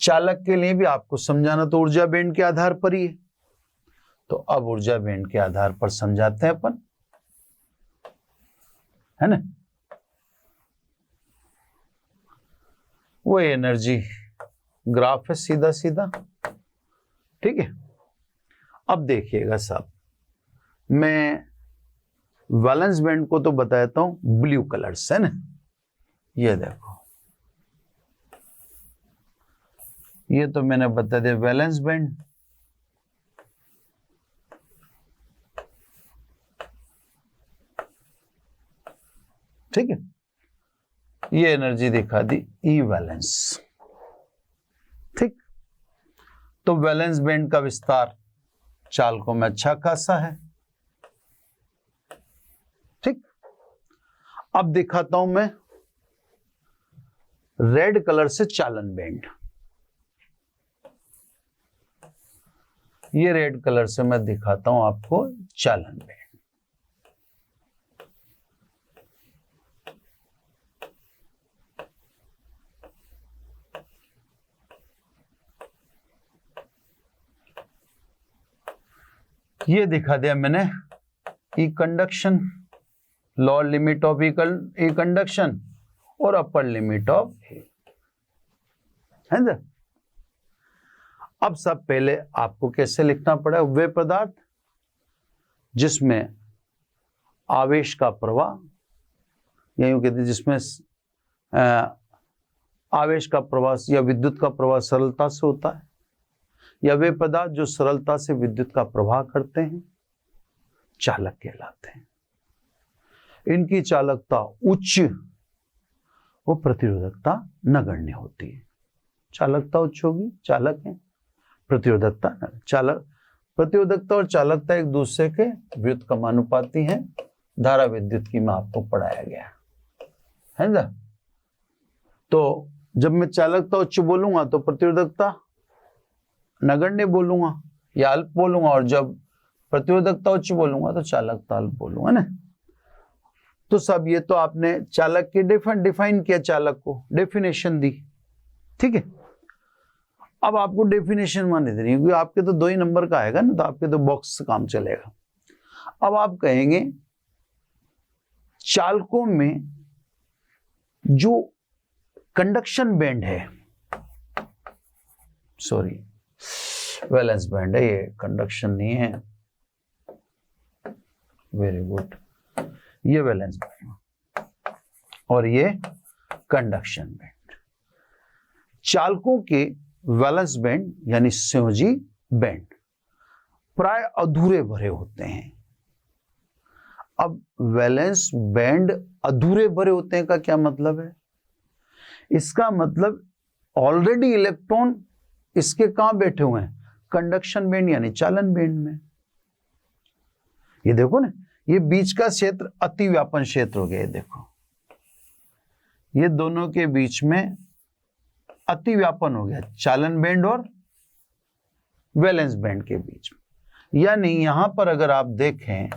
चालक के लिए भी आपको समझाना तो ऊर्जा बैंड के आधार पर ही है। तो अब ऊर्जा बैंड के आधार पर समझाते हैं अपन, है ना। वो एनर्जी ग्राफ है सीधा सीधा। ठीक है, अब देखिएगा साहब, मैं वैलेंस बैंड को तो बताता हूं ब्लू कलर से ना। ये देखो, ये तो मैंने बता दिया वैलेंस बैंड। ठीक है, ये एनर्जी दिखा दी ई वैलेंस। ठीक, तो वैलेंस बैंड का विस्तार चालकों में अच्छा खासा है। ठीक, अब दिखाता हूं मैं रेड कलर से चालन बैंड। ये रेड कलर से मैं दिखाता हूं आपको चालन बैंड। ये दिखा दिया मैंने E conduction, lower limit of E conduction और अपर लिमिट ऑफ है ना। अब सब पहले आपको कैसे लिखना पड़ा, वे पदार्थ जिसमें आवेश का प्रवाह, या यूं कहते हैं जिसमें आवेश का प्रवाह या विद्युत का प्रवाह सरलता से होता है, या वे पदार्थ जो सरलता से विद्युत का प्रवाह करते हैं, चालक कहलाते हैं। इनकी चालकता उच्च वो प्रतिरोधकता नगण्य होती है। चालकता उच्च होगी, चालक है, प्रतिरोधकता चालक प्रतिरोधकता और चालकता एक दूसरे के व्युत्क्रमानुपाती हैं, धारा विद्युत की में आपको पढ़ाया गया है ना। तो जब मैं चालकता उच्च बोलूंगा तो प्रतिरोधकता नगण्य बोलूंगा या अल्प बोलूंगा, और जब प्रतिरोधकता उच्च बोलूंगा तो चालकता अल्प बोलूंगा ना। तो सब ये तो आपने चालक के डिफाइन किया, चालक को डेफिनेशन दी, ठीक है। अब आपको डेफिनेशन माने देनी है, क्योंकि आपके तो 2 ही नंबर का आएगा ना, तो आपके तो बॉक्स से काम चलेगा। अब आप कहेंगे चालकों में जो कंडक्शन बैंड है, सॉरी वैलेंस बैंड है, ये कंडक्शन नहीं है, वेरी गुड, ये वैलेंस बैंड और ये कंडक्शन बैंड। चालकों के वैलेंस बैंड यानी संयोजी बैंड प्राय अधूरे भरे होते हैं। अब वैलेंस बैंड अधूरे भरे होते हैं का क्या मतलब है? इसका मतलब ऑलरेडी इलेक्ट्रॉन इसके कहां बैठे हुए हैं? कंडक्शन बैंड यानी चालन बैंड में। ये देखो ना, ये बीच का क्षेत्र अतिव्यापन क्षेत्र हो गया। ये देखो, ये दोनों के बीच में अतिव्यापन हो गया, चालन बैंड और वैलेंस बैंड के बीच में। यानी यहां पर अगर आप देखें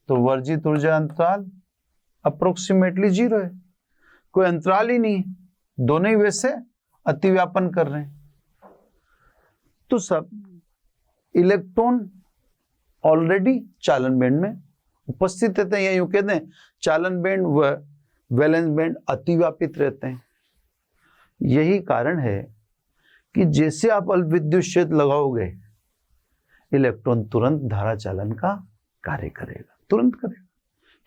तो वर्जित ऊर्जा अंतराल अप्रोक्सीमेटली 0 है, कोई अंतराल ही नहीं, दोनों ही वैसे अतिव्यापन कर रहे हैं। तो सब इलेक्ट्रॉन ऑलरेडी चालन बैंड में उपस्थित रहते हैं, या यूं कहते हैं चालन बैंड व वैलेंस बैंड अतिव्यापित रहते हैं। यही कारण है कि जैसे आप अल्प विद्युत क्षेत्र लगाओगे, इलेक्ट्रॉन तुरंत धारा चालन का कार्य करेगा, तुरंत करेगा,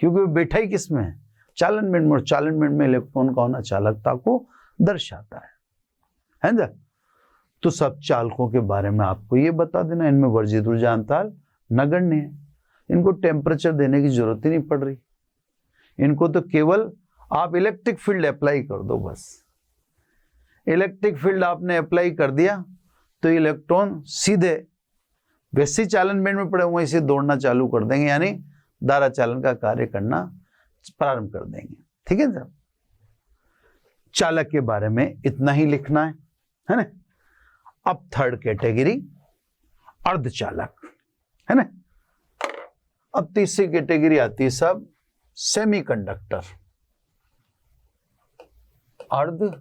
क्योंकि वो बैठा ही किसमें है? चालन बैंड में। और चालन बैंड में इलेक्ट्रॉन का होना चालकता को दर्शाता है ना। तो सब चालकों के बारे में आपको ये बता देना, इनमें वर्जित ऊर्जा अंतराल नगण्य है, इनको टेम्परेचर देने की जरूरत ही नहीं पड़ रही, इनको तो केवल आप इलेक्ट्रिक फील्ड अप्लाई कर दो बस। इलेक्ट्रिक फील्ड आपने अप्लाई कर दिया तो इलेक्ट्रॉन सीधे वैसे ही चालन बैंड में पड़े हुए इसे दौड़ना चालू कर देंगे, यानी धारा चालन का कार्य करना प्रारंभ कर देंगे, ठीक है सर। चालक के बारे में इतना ही लिखना है ना। अब थर्ड कैटेगरी अर्धचालक है ना। अब तीसरी कैटेगरी आती है सब सेमीकंडक्टर, अर्धचालक।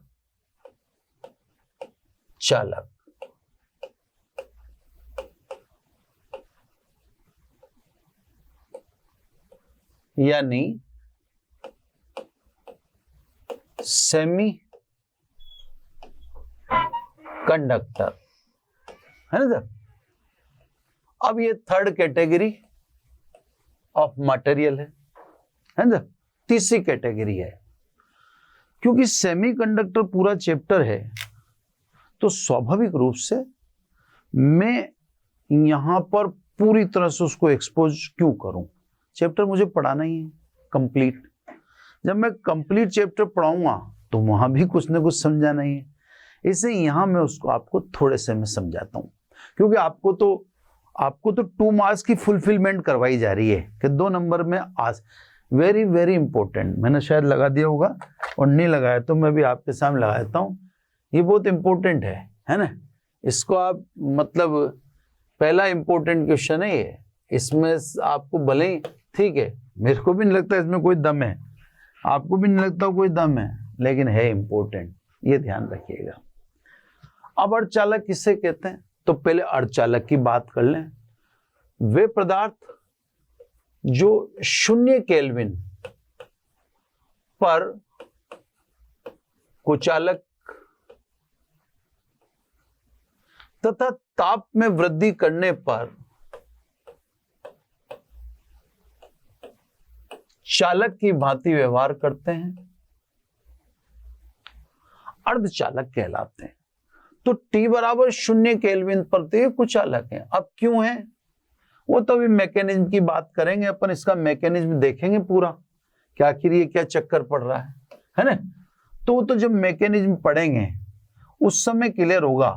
यानी सेमी कंडक्टर है ना सर। अब ये थर्ड कैटेगरी ऑफ मटेरियल है ना, तीसरी कैटेगरी है। क्योंकि सेमीकंडक्टर पूरा चैप्टर है तो स्वाभाविक रूप से मैं यहां पर पूरी तरह से उसको एक्सपोज क्यों करूं? चैप्टर मुझे पढ़ाना ही है कंप्लीट। जब मैं कंप्लीट चैप्टर पढ़ाऊंगा तो वहां भी कुछ ना कुछ समझाना ही है, इसलिए यहां मैं उसको आपको थोड़े से में समझाता हूं। क्योंकि आपको तो 2 मार्क्स की फुलफिलमेंट करवाई जा रही है कि 2 नंबर में आज वेरी वेरी इंपॉर्टेंट। मैंने शायद लगा दिया होगा और नहीं लगाया तो मैं भी आपके सामने लगा देता हूं। ये बहुत इंपॉर्टेंट है ना। इसको आप मतलब पहला इंपॉर्टेंट क्वेश्चन है ये। इसमें आपको भले ही ठीक है, मेरे को भी नहीं लगता इसमें कोई दम है, आपको भी नहीं लगता कोई दम है, लेकिन है इंपॉर्टेंट, ये ध्यान रखिएगा। अब अर्धचालक किसे कहते हैं? तो पहले अर्धचालक की बात कर लें। वे पदार्थ जो 0 केल्विन पर कुचालक तथा ताप में वृद्धि करने पर चालक की भांति व्यवहार करते हैं, अर्धचालक कहलाते हैं। तो T बराबर 0 केल्विन पर तो ये कुचालक है। अब क्यों है वो तो अभी मैकेनिज्म की बात करेंगे अपन, इसका मैकेनिज्म देखेंगे पूरा कि आखिर ये क्या चक्कर पड़ रहा है ना। तो जब मैकेनिज्म पढ़ेंगे उस समय क्लियर होगा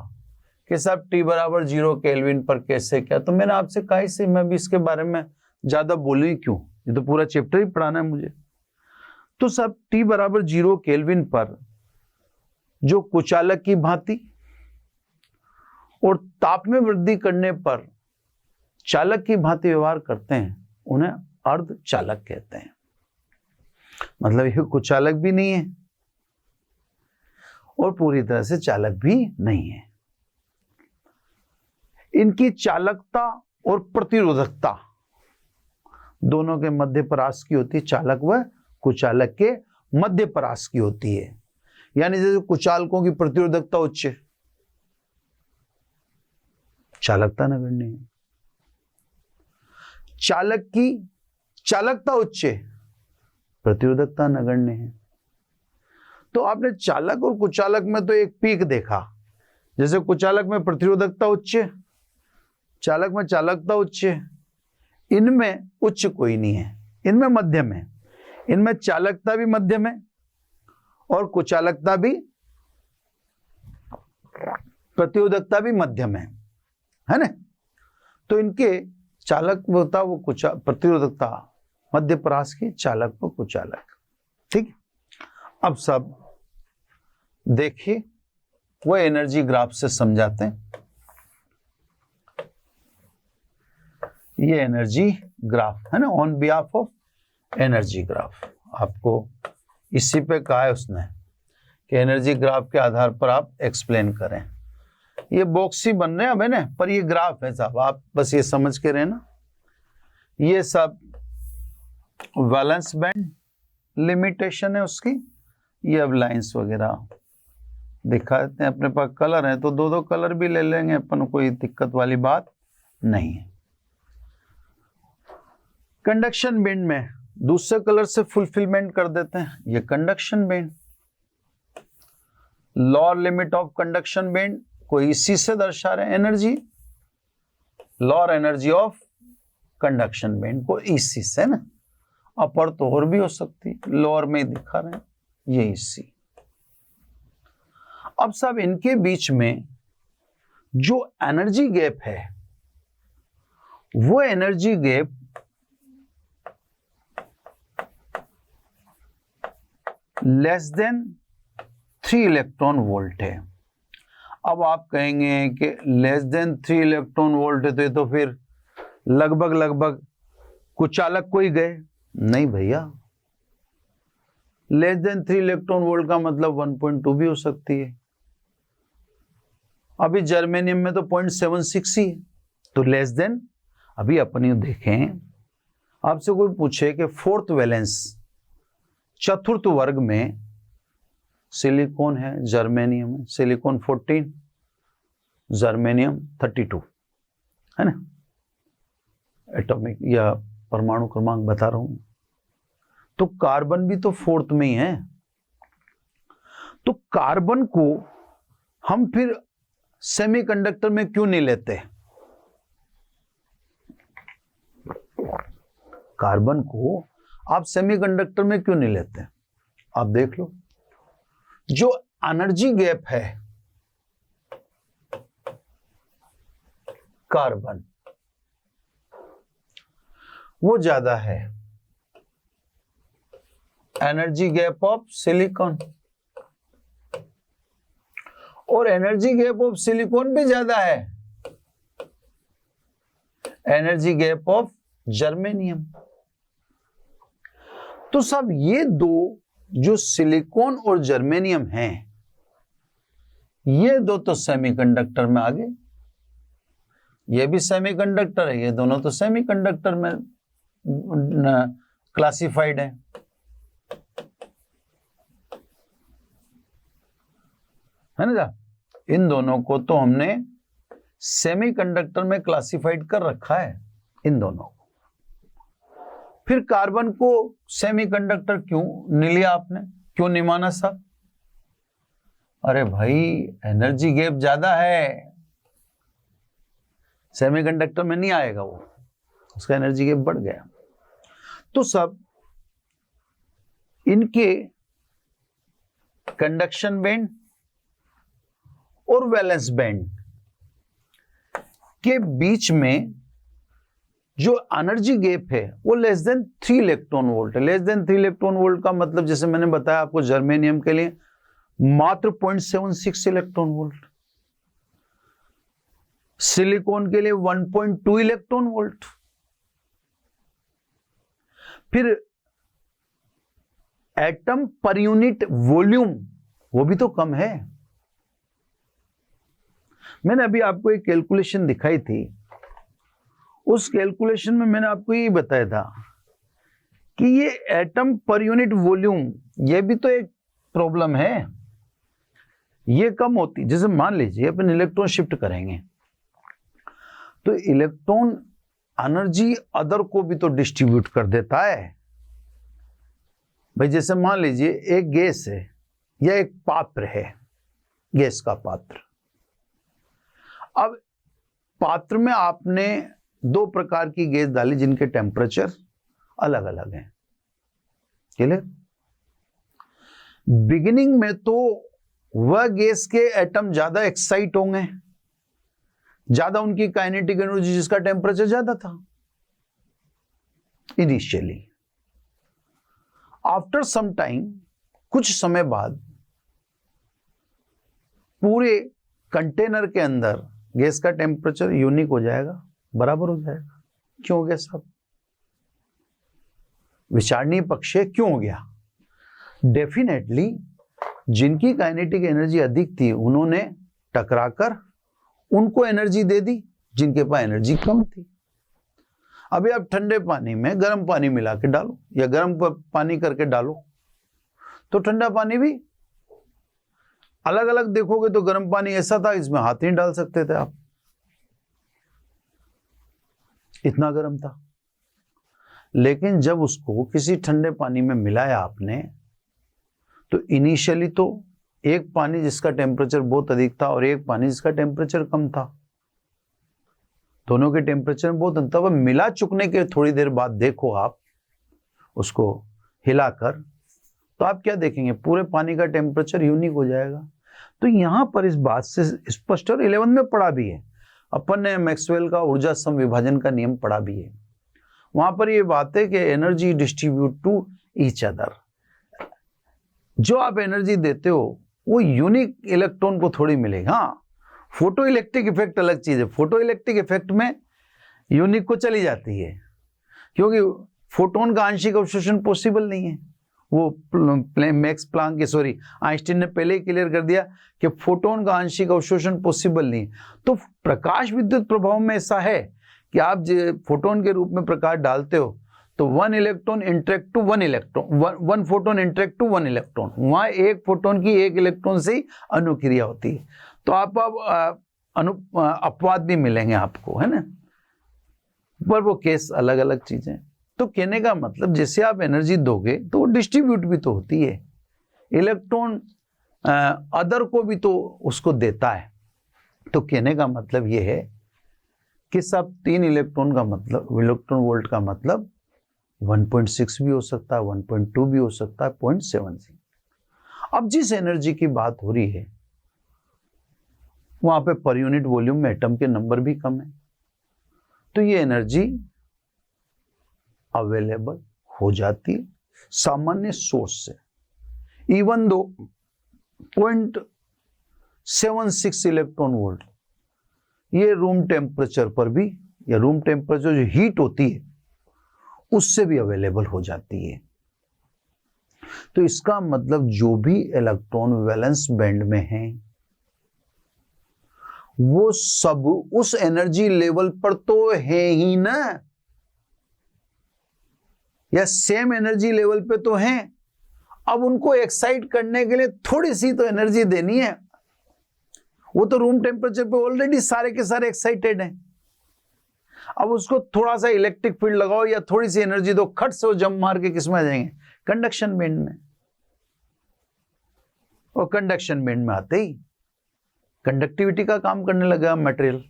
कि साहब T बराबर 0 केल्विन पर कैसे क्या, तो मैंने आपसे कहा इसे, मैं भी इसके बारे में ज्यादा बोलूं ही क्यों, ये तो पूरा चैप्टर ही पढ़ाना है मुझे। तो साहब T बराबर 0 केल्विन पर जो कुचालक की भांति और ताप में वृद्धि करने पर चालक की भांति व्यवहार करते हैं, उन्हें अर्धचालक कहते हैं। मतलब ये कुचालक भी नहीं है और पूरी तरह से चालक भी नहीं है। इनकी चालकता और प्रतिरोधकता दोनों के मध्य परास की होती है, चालक व कुचालक के मध्य परास की होती है। यानी जैसे कुचालकों की प्रतिरोधकता उच्च है, चालकता नगण्य है। चालक की चालकता उच्च है, प्रतिरोधकता नगण्य है। तो आपने चालक और कुचालक में तो एक पीक देखा, जैसे कुचालक में प्रतिरोधकता उच्च है, चालक में चालकता उच्च है। इनमें उच्च कोई नहीं है, इनमें मध्यम है। इनमें चालकता भी मध्यम है और कुचालकता भी, प्रतिरोधकता भी मध्यम है ना। तो इनके चालक होता वो प्रतिरोधकता मध्य परास की, चालक व कुचालक। ठीक, अब सब देखिए वो एनर्जी ग्राफ से समझाते हैं। ये एनर्जी ग्राफ है ना, on behalf of energy graph. आपको इसी पे कहा है उसने कि एनर्जी ग्राफ के आधार पर आप एक्सप्लेन करें। ये बॉक्स ही बन रहे हैं अब है ना, पर ये ग्राफ है साहब, आप बस ये समझ के रहना। ये सब वैलेंस बैंड लिमिटेशन है उसकी। ये अब लाइंस वगैरह दिखा देते हैं। अपने पास कलर है तो दो दो कलर भी ले लेंगे अपन, कोई दिक्कत वाली बात नहीं है। कंडक्शन बैंड में दूसरे कलर से फुलफिलमेंट कर देते हैं। ये conduction band, lower limit of conduction band को इसी से दर्शा रहे हैं, energy, lower energy of conduction band को इसी से ना। अपर तो और भी हो सकती, लोअर में ही दिखा रहे हैं, ये इसी। अब सब इनके बीच में जो एनर्जी गैप है, वो energy gap less than 3 electron volt है। अब आप कहेंगे कि लेस देन 3 इलेक्ट्रॉन वोल्ट है तो फिर लगभग कुचालक को ही गए। नहीं भैया, लेस देन 3 इलेक्ट्रॉन वोल्ट का मतलब 1.2 भी हो सकती है। अभी जर्मेनियम में तो 0.76 ही है, तो लेस देन। अभी अपनी देखें, आपसे कोई पूछे कि फोर्थ वैलेंस, चतुर्थ वर्ग में सिलिकॉन है, जर्मेनियम है, सिलिकॉन 14, जर्मेनियम 32 है ना, एटॉमिक या परमाणु क्रमांक बता रहा हूं। तो कार्बन भी तो फोर्थ में ही है। तो कार्बन को हम फिर सेमीकंडक्टर में क्यों नहीं लेते? कार्बन को आप सेमीकंडक्टर में क्यों नहीं लेते? आप देख लो, जो एनर्जी गैप है कार्बन, वो ज्यादा है एनर्जी गैप ऑफ सिलिकॉन, और एनर्जी गैप ऑफ सिलिकॉन भी ज्यादा है एनर्जी गैप ऑफ जर्मेनियम। तो सब ये दो जो सिलिकॉन और जर्मेनियम हैं, ये दो तो सेमीकंडक्टर में आ गए। ये भी सेमीकंडक्टर है, ये दोनों तो सेमीकंडक्टर में क्लासिफाइड है। है ना, इन दोनों को तो हमने सेमीकंडक्टर में क्लासिफाइड कर रखा है, इन दोनों को। फिर कार्बन को सेमीकंडक्टर क्यों नहीं लिया आपने, क्यों नहीं माना साहब? अरे भाई, एनर्जी गैप ज्यादा है, सेमीकंडक्टर में नहीं आएगा वो, उसका एनर्जी गैप बढ़ गया। तो सब इनके कंडक्शन बैंड और वैलेंस बैंड के बीच में जो एनर्जी गैप है वो लेस देन 3 इलेक्ट्रॉन वोल्ट है। लेस देन 3 इलेक्ट्रॉन वोल्ट का मतलब जैसे मैंने बताया आपको जर्मेनियम के लिए मात्र 0.76 इलेक्ट्रॉन वोल्ट, सिलिकॉन के लिए 1.2 इलेक्ट्रॉन वोल्ट। फिर एटम पर यूनिट वॉल्यूम वो भी तो कम है। मैंने अभी आपको एक कैलकुलेशन दिखाई थी, उस कैलकुलेशन में मैंने आपको ये बताया था कि ये एटम पर यूनिट वॉल्यूम ये भी तो एक प्रॉब्लम है, ये कम होती। जैसे मान लीजिए अपन इलेक्ट्रॉन शिफ्ट करेंगे तो इलेक्ट्रॉन एनर्जी अदर को भी तो डिस्ट्रीब्यूट कर देता है भाई। जैसे मान लीजिए एक गैस है या एक पात्र है, गैस का पात्र। अब पात्र में आपने 2 प्रकार की गैस डाली जिनके टेम्परेचर अलग अलग हैं, क्लियर। बिगिनिंग में तो वह गैस के एटम ज्यादा एक्साइट होंगे, ज्यादा उनकी काइनेटिक एनर्जी जिसका टेम्परेचर ज्यादा था इनिशियली। आफ्टर सम टाइम, कुछ समय बाद पूरे कंटेनर के अंदर गैस का टेम्परेचर यूनिक हो जाएगा, बराबर हो जाएगा। क्यों हो गया साहब? विचारणीय पक्ष है, क्यों हो गया? डेफिनेटली जिनकी काइनेटिक एनर्जी अधिक थी उन्होंने टकराकर उनको एनर्जी दे दी जिनके पास एनर्जी कम थी। अभी आप ठंडे पानी में गर्म पानी मिला के डालो या गर्म पानी करके डालो तो ठंडा पानी भी अलग अलग देखोगे तो गर्म पानी ऐसा था इसमें हाथ नहीं डाल सकते थे आप, इतना गर्म था। लेकिन जब उसको किसी ठंडे पानी में मिलाया आपने तो इनिशियली तो एक पानी जिसका टेम्परेचर बहुत अधिक था और एक पानी जिसका टेम्परेचर कम था, दोनों के टेम्परेचर में बहुत अंतर। मिला चुकने के थोड़ी देर बाद देखो आप उसको हिलाकर तो आप क्या देखेंगे, पूरे पानी का टेम्परेचर यूनिक हो जाएगा। तो यहां पर इस बात से स्पष्ट, और 11 में पढ़ा भी है अपन ने, मैक्सवेल का ऊर्जा समविभाजन का नियम पढ़ा भी है। वहां पर ये बात है कि energy distribute to each other. जो आप एनर्जी देते हो वो यूनिक इलेक्ट्रॉन को थोड़ी मिलेगा। हाँ, फोटो इलेक्ट्रिक इफेक्ट अलग चीज है। फोटो इलेक्ट्रिक इफेक्ट में यूनिक को चली जाती है क्योंकि फोटोन का आंशिक अवशोषण पॉसिबल नहीं है। वो मैक्स प्लांक के सॉरी आइंस्टीन ने पहले ही क्लियर कर दिया कि फोटोन का आंशिक अवशोषण पॉसिबल नहीं है। तो प्रकाश विद्युत प्रभाव में ऐसा है कि आप फोटोन के रूप में प्रकाश डालते हो तो 1 electron interact to 1 electron, 1 photon interact to 1 electron. वहां एक फोटोन की एक इलेक्ट्रॉन से ही अनुक्रिया होती है। तो आप अपवाद भी मिलेंगे आपको, है ना, पर वो केस अलग अलग चीजें। तो कहने का मतलब जैसे आप एनर्जी दोगे तो वो डिस्ट्रीब्यूट भी तो होती है। इलेक्ट्रॉन अदर को भी तो उसको देता है। तो कहने का मतलब ये है कि सब 3 इलेक्ट्रॉन का मतलब, इलेक्ट्रॉन वोल्ट का मतलब 1.6 भी हो सकता है, 1.2 भी हो सकता है, 0.7। अब जिस एनर्जी की बात हो रही है वहां पे पर यूनिट वॉल्यूम में एटम के नंबर भी कम है, तो ये एनर्जी अवेलेबल हो जाती है सामान्य सोर्स से। इवन दो 0.76 इलेक्ट्रॉन वोल्ट ये रूम टेम्परेचर पर भी, या रूम टेम्परेचर जो हीट होती है उससे भी अवेलेबल हो जाती है। तो इसका मतलब जो भी इलेक्ट्रॉन वैलेंस बैंड में हैं वो सब उस एनर्जी लेवल पर तो है ही ना, या सेम एनर्जी लेवल पे तो हैं। अब उनको एक्साइट करने के लिए थोड़ी सी तो एनर्जी देनी है। वो तो रूम टेम्परेचर पे ऑलरेडी सारे के सारे एक्साइटेड हैं। अब उसको थोड़ा सा इलेक्ट्रिक फील्ड लगाओ या थोड़ी सी एनर्जी दो, खट से वो जंप मार के किसमें आ जाएंगे, कंडक्शन बैंड में। और कंडक्शन बैंड में आते ही कंडक्टिविटी का काम करने लगा मटेरियल।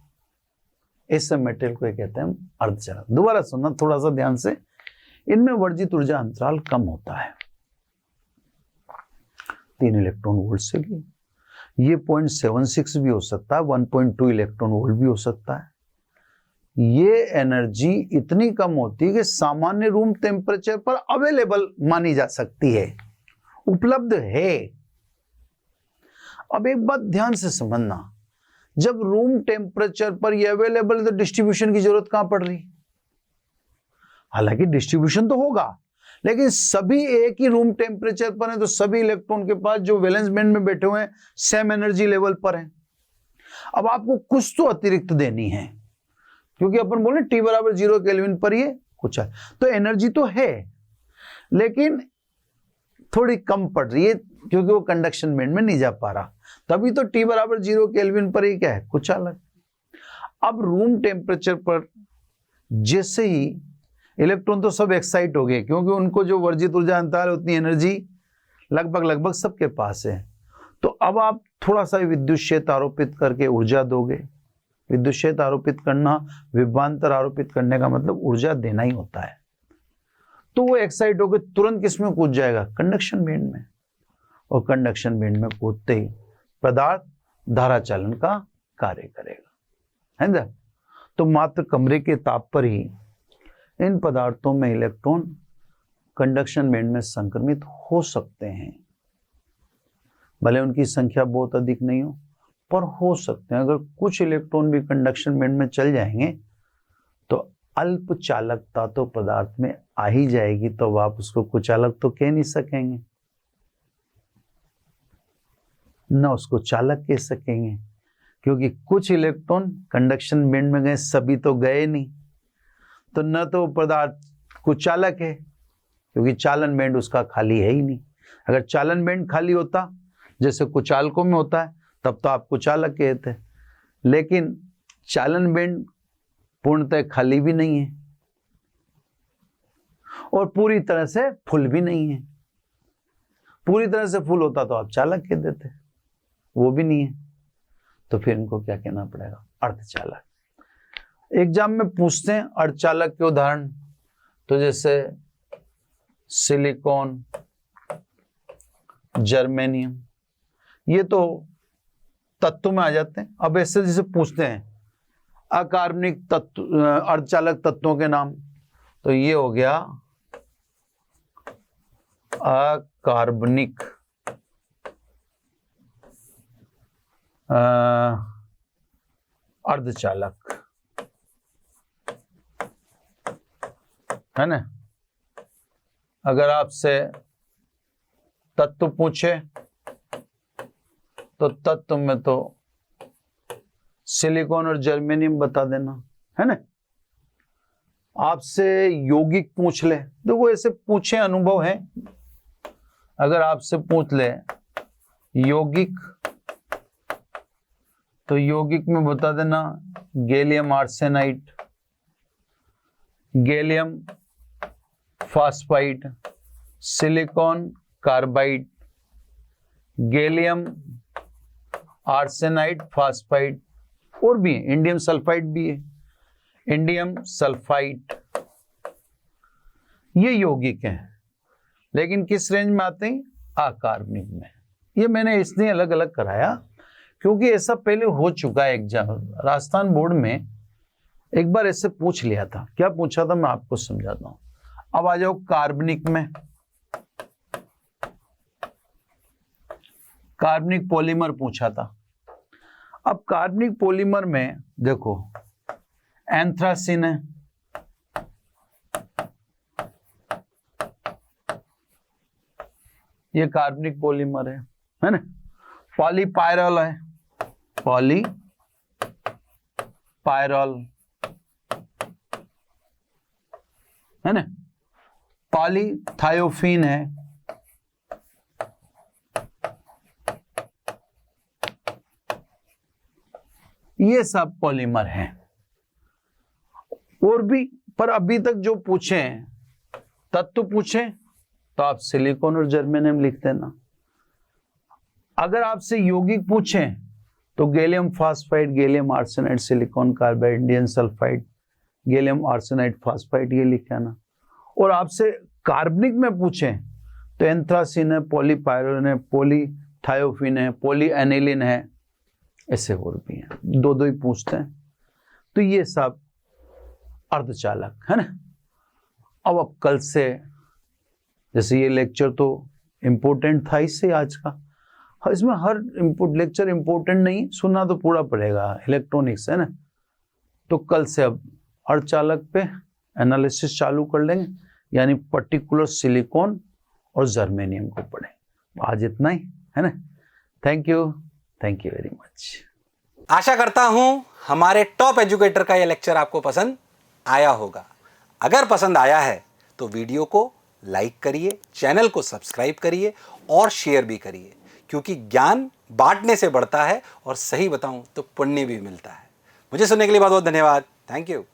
इस मटेरियल को कहते हैं अर्धचालक। दोबारा सुनना थोड़ा सा ध्यान से, इनमें वर्जित ऊर्जा अंतराल कम होता है 3 इलेक्ट्रॉन वोल्ट से भी। ये 0.76 भी हो सकता है, 1.2 इलेक्ट्रॉन वोल्ट भी हो सकता है। ये एनर्जी इतनी कम होती है कि सामान्य रूम टेम्परेचर पर अवेलेबल मानी जा सकती है, उपलब्ध है। अब एक बात ध्यान से समझना, जब रूम टेम्परेचर पर ये अवेलेबल है तो डिस्ट्रीब्यूशन की जरूरत कहां पड़ रही? हालांकि डिस्ट्रीब्यूशन तो होगा, लेकिन सभी एक ही रूम टेम्परेचर पर हैं, तो सभी इलेक्ट्रॉन के पास जो वैलेंस बैंड में बैठे हुए हैं सेम एनर्जी लेवल पर हैं। अब आपको कुछ तो अतिरिक्त देनी है, क्योंकि अपन बोले T बराबर 0 केल्विन पर ये कुछ है, तो एनर्जी तो है लेकिन थोड़ी कम पड़ रही है, क्योंकि वो कंडक्शन बैंड में नहीं जा पा रहा। तभी तो T बराबर 0 केल्विन पर ये क्या है, कुछ अलग। अब रूम टेम्परेचर पर जैसे ही इलेक्ट्रॉन तो सब एक्साइट हो गए, क्योंकि उनको जो वर्जित ऊर्जा अंतराल उतनी एनर्जी लगभग सबके पास है। तो अब आप थोड़ा सा विद्युत क्षेत्र आरोपित करके ऊर्जा दोगे। विद्युत क्षेत्र आरोपित करना, विभवांतर आरोपित करने का मतलब ऊर्जा देना ही होता है। तो वो एक्साइट होकर तुरंत किसमें कूद जाएगा, कंडक्शन बैंड में, और कंडक्शन बैंड में कूदते ही पदार्थ धारा चालन का कार्य करेगा, है ना। तो मात्र कमरे के ताप पर ही इन पदार्थों में इलेक्ट्रॉन कंडक्शन बैंड में संक्रमित हो सकते हैं, भले उनकी संख्या बहुत अधिक नहीं हो, पर हो सकते हैं। अगर कुछ इलेक्ट्रॉन भी कंडक्शन बैंड में चल जाएंगे तो अल्प चालकता तो पदार्थ में आ ही जाएगी, तो आप उसको कुचालक तो कह नहीं सकेंगे, न उसको चालक कह सकेंगे, क्योंकि कुछ इलेक्ट्रॉन कंडक्शन बैंड में गए, सभी तो गए नहीं। तो न तो पदार्थ कुचालक है, क्योंकि चालन बैंड उसका खाली है ही नहीं। अगर चालन बैंड खाली होता जैसे कुचालकों में होता है, तब तो आप कुचालक कहते, लेकिन चालन बैंड पूर्णतः खाली भी नहीं है और पूरी तरह से फुल भी नहीं है। पूरी तरह से फुल होता तो आप चालक कह देते, वो भी नहीं है, तो फिर इनको क्या कहना पड़ेगा, अर्धचालक। एग्जाम में पूछते हैं अर्धचालक के उदाहरण, तो जैसे सिलिकॉन, जर्मेनियम, ये तो तत्व में आ जाते हैं। अब ऐसे जैसे पूछते हैं अकार्बनिक तत्व, अर्धचालक तत्वों के नाम, तो ये हो गया अकार्बनिक अर्धचालक, है ना। अगर आपसे तत्व पूछे तो तत्व में तो सिलिकॉन और जर्मेनियम बता देना, है ना। आपसे यौगिक पूछ ले, देखो ऐसे पूछे अनुभव है। अगर आपसे पूछ ले यौगिक, तो यौगिक में बता देना gallium arsenide, gallium phosphide, silicon carbide, gallium arsenide phosphide, और भी है, इंडियम सल्फाइड भी है, इंडियम सल्फाइड। ये यौगिक हैं, लेकिन किस रेंज में आते हैं, अकार्बनिक में। ये मैंने इसलिए अलग अलग कराया क्योंकि ऐसा पहले हो चुका है एग्जाम, राजस्थान बोर्ड में एक बार ऐसे पूछ लिया था। क्या पूछा था मैं आपको समझाता हूं। अब आ जाओ कार्बनिक में, कार्बनिक पॉलीमर पूछा था। अब कार्बनिक पॉलीमर में देखो एंथ्रासिन है, ये कार्बनिक पॉलीमर है ना। पॉलीपायरल है, पॉलीपायरल है ना। पॉलीथायोफीन है, ये सब पॉलीमर हैं। और भी, पर अभी तक जो पूछे तत्व पूछे तो आप सिलिकॉन और जर्मेनियम लिख देना। अगर आपसे यौगिक पूछे तो gallium phosphide, gallium arsenide, silicon carbide, indium sulphide, gallium arsenide phosphide, ये लिख लेना। और आपसे कार्बनिक में पूछे तो एंथ्रासिन है, पॉलीपायरोलिन है, पॉलीथायोफिन है, पॉलीएनिलीन है, ऐसे और भी हैं, दो दो ही पूछते हैं। तो ये सब अर्धचालक, है ना। अब कल से, जैसे ये लेक्चर तो इम्पोर्टेंट था इससे आज का, इसमें हर लेक्चर इम्पोर्टेंट नहीं, सुनना तो पूरा पड़ेगा, इलेक्ट्रॉनिक्स है ना। तो कल से अब अर्धचालक पे एनालिसिस चालू कर लेंगे, यानी पर्टिकुलर सिलिकॉन और जर्मेनियम को पढ़ें। आज इतना ही, है ना। Thank you very much. आशा करता हूं हमारे टॉप एजुकेटर का यह लेक्चर आपको पसंद आया होगा। अगर पसंद आया है तो वीडियो को लाइक करिए, चैनल को सब्सक्राइब करिए और शेयर भी करिए, क्योंकि ज्ञान बांटने से बढ़ता है और सही बताऊं तो पुण्य भी मिलता है। मुझे सुनने के लिए बहुत बहुत धन्यवाद। Thank you.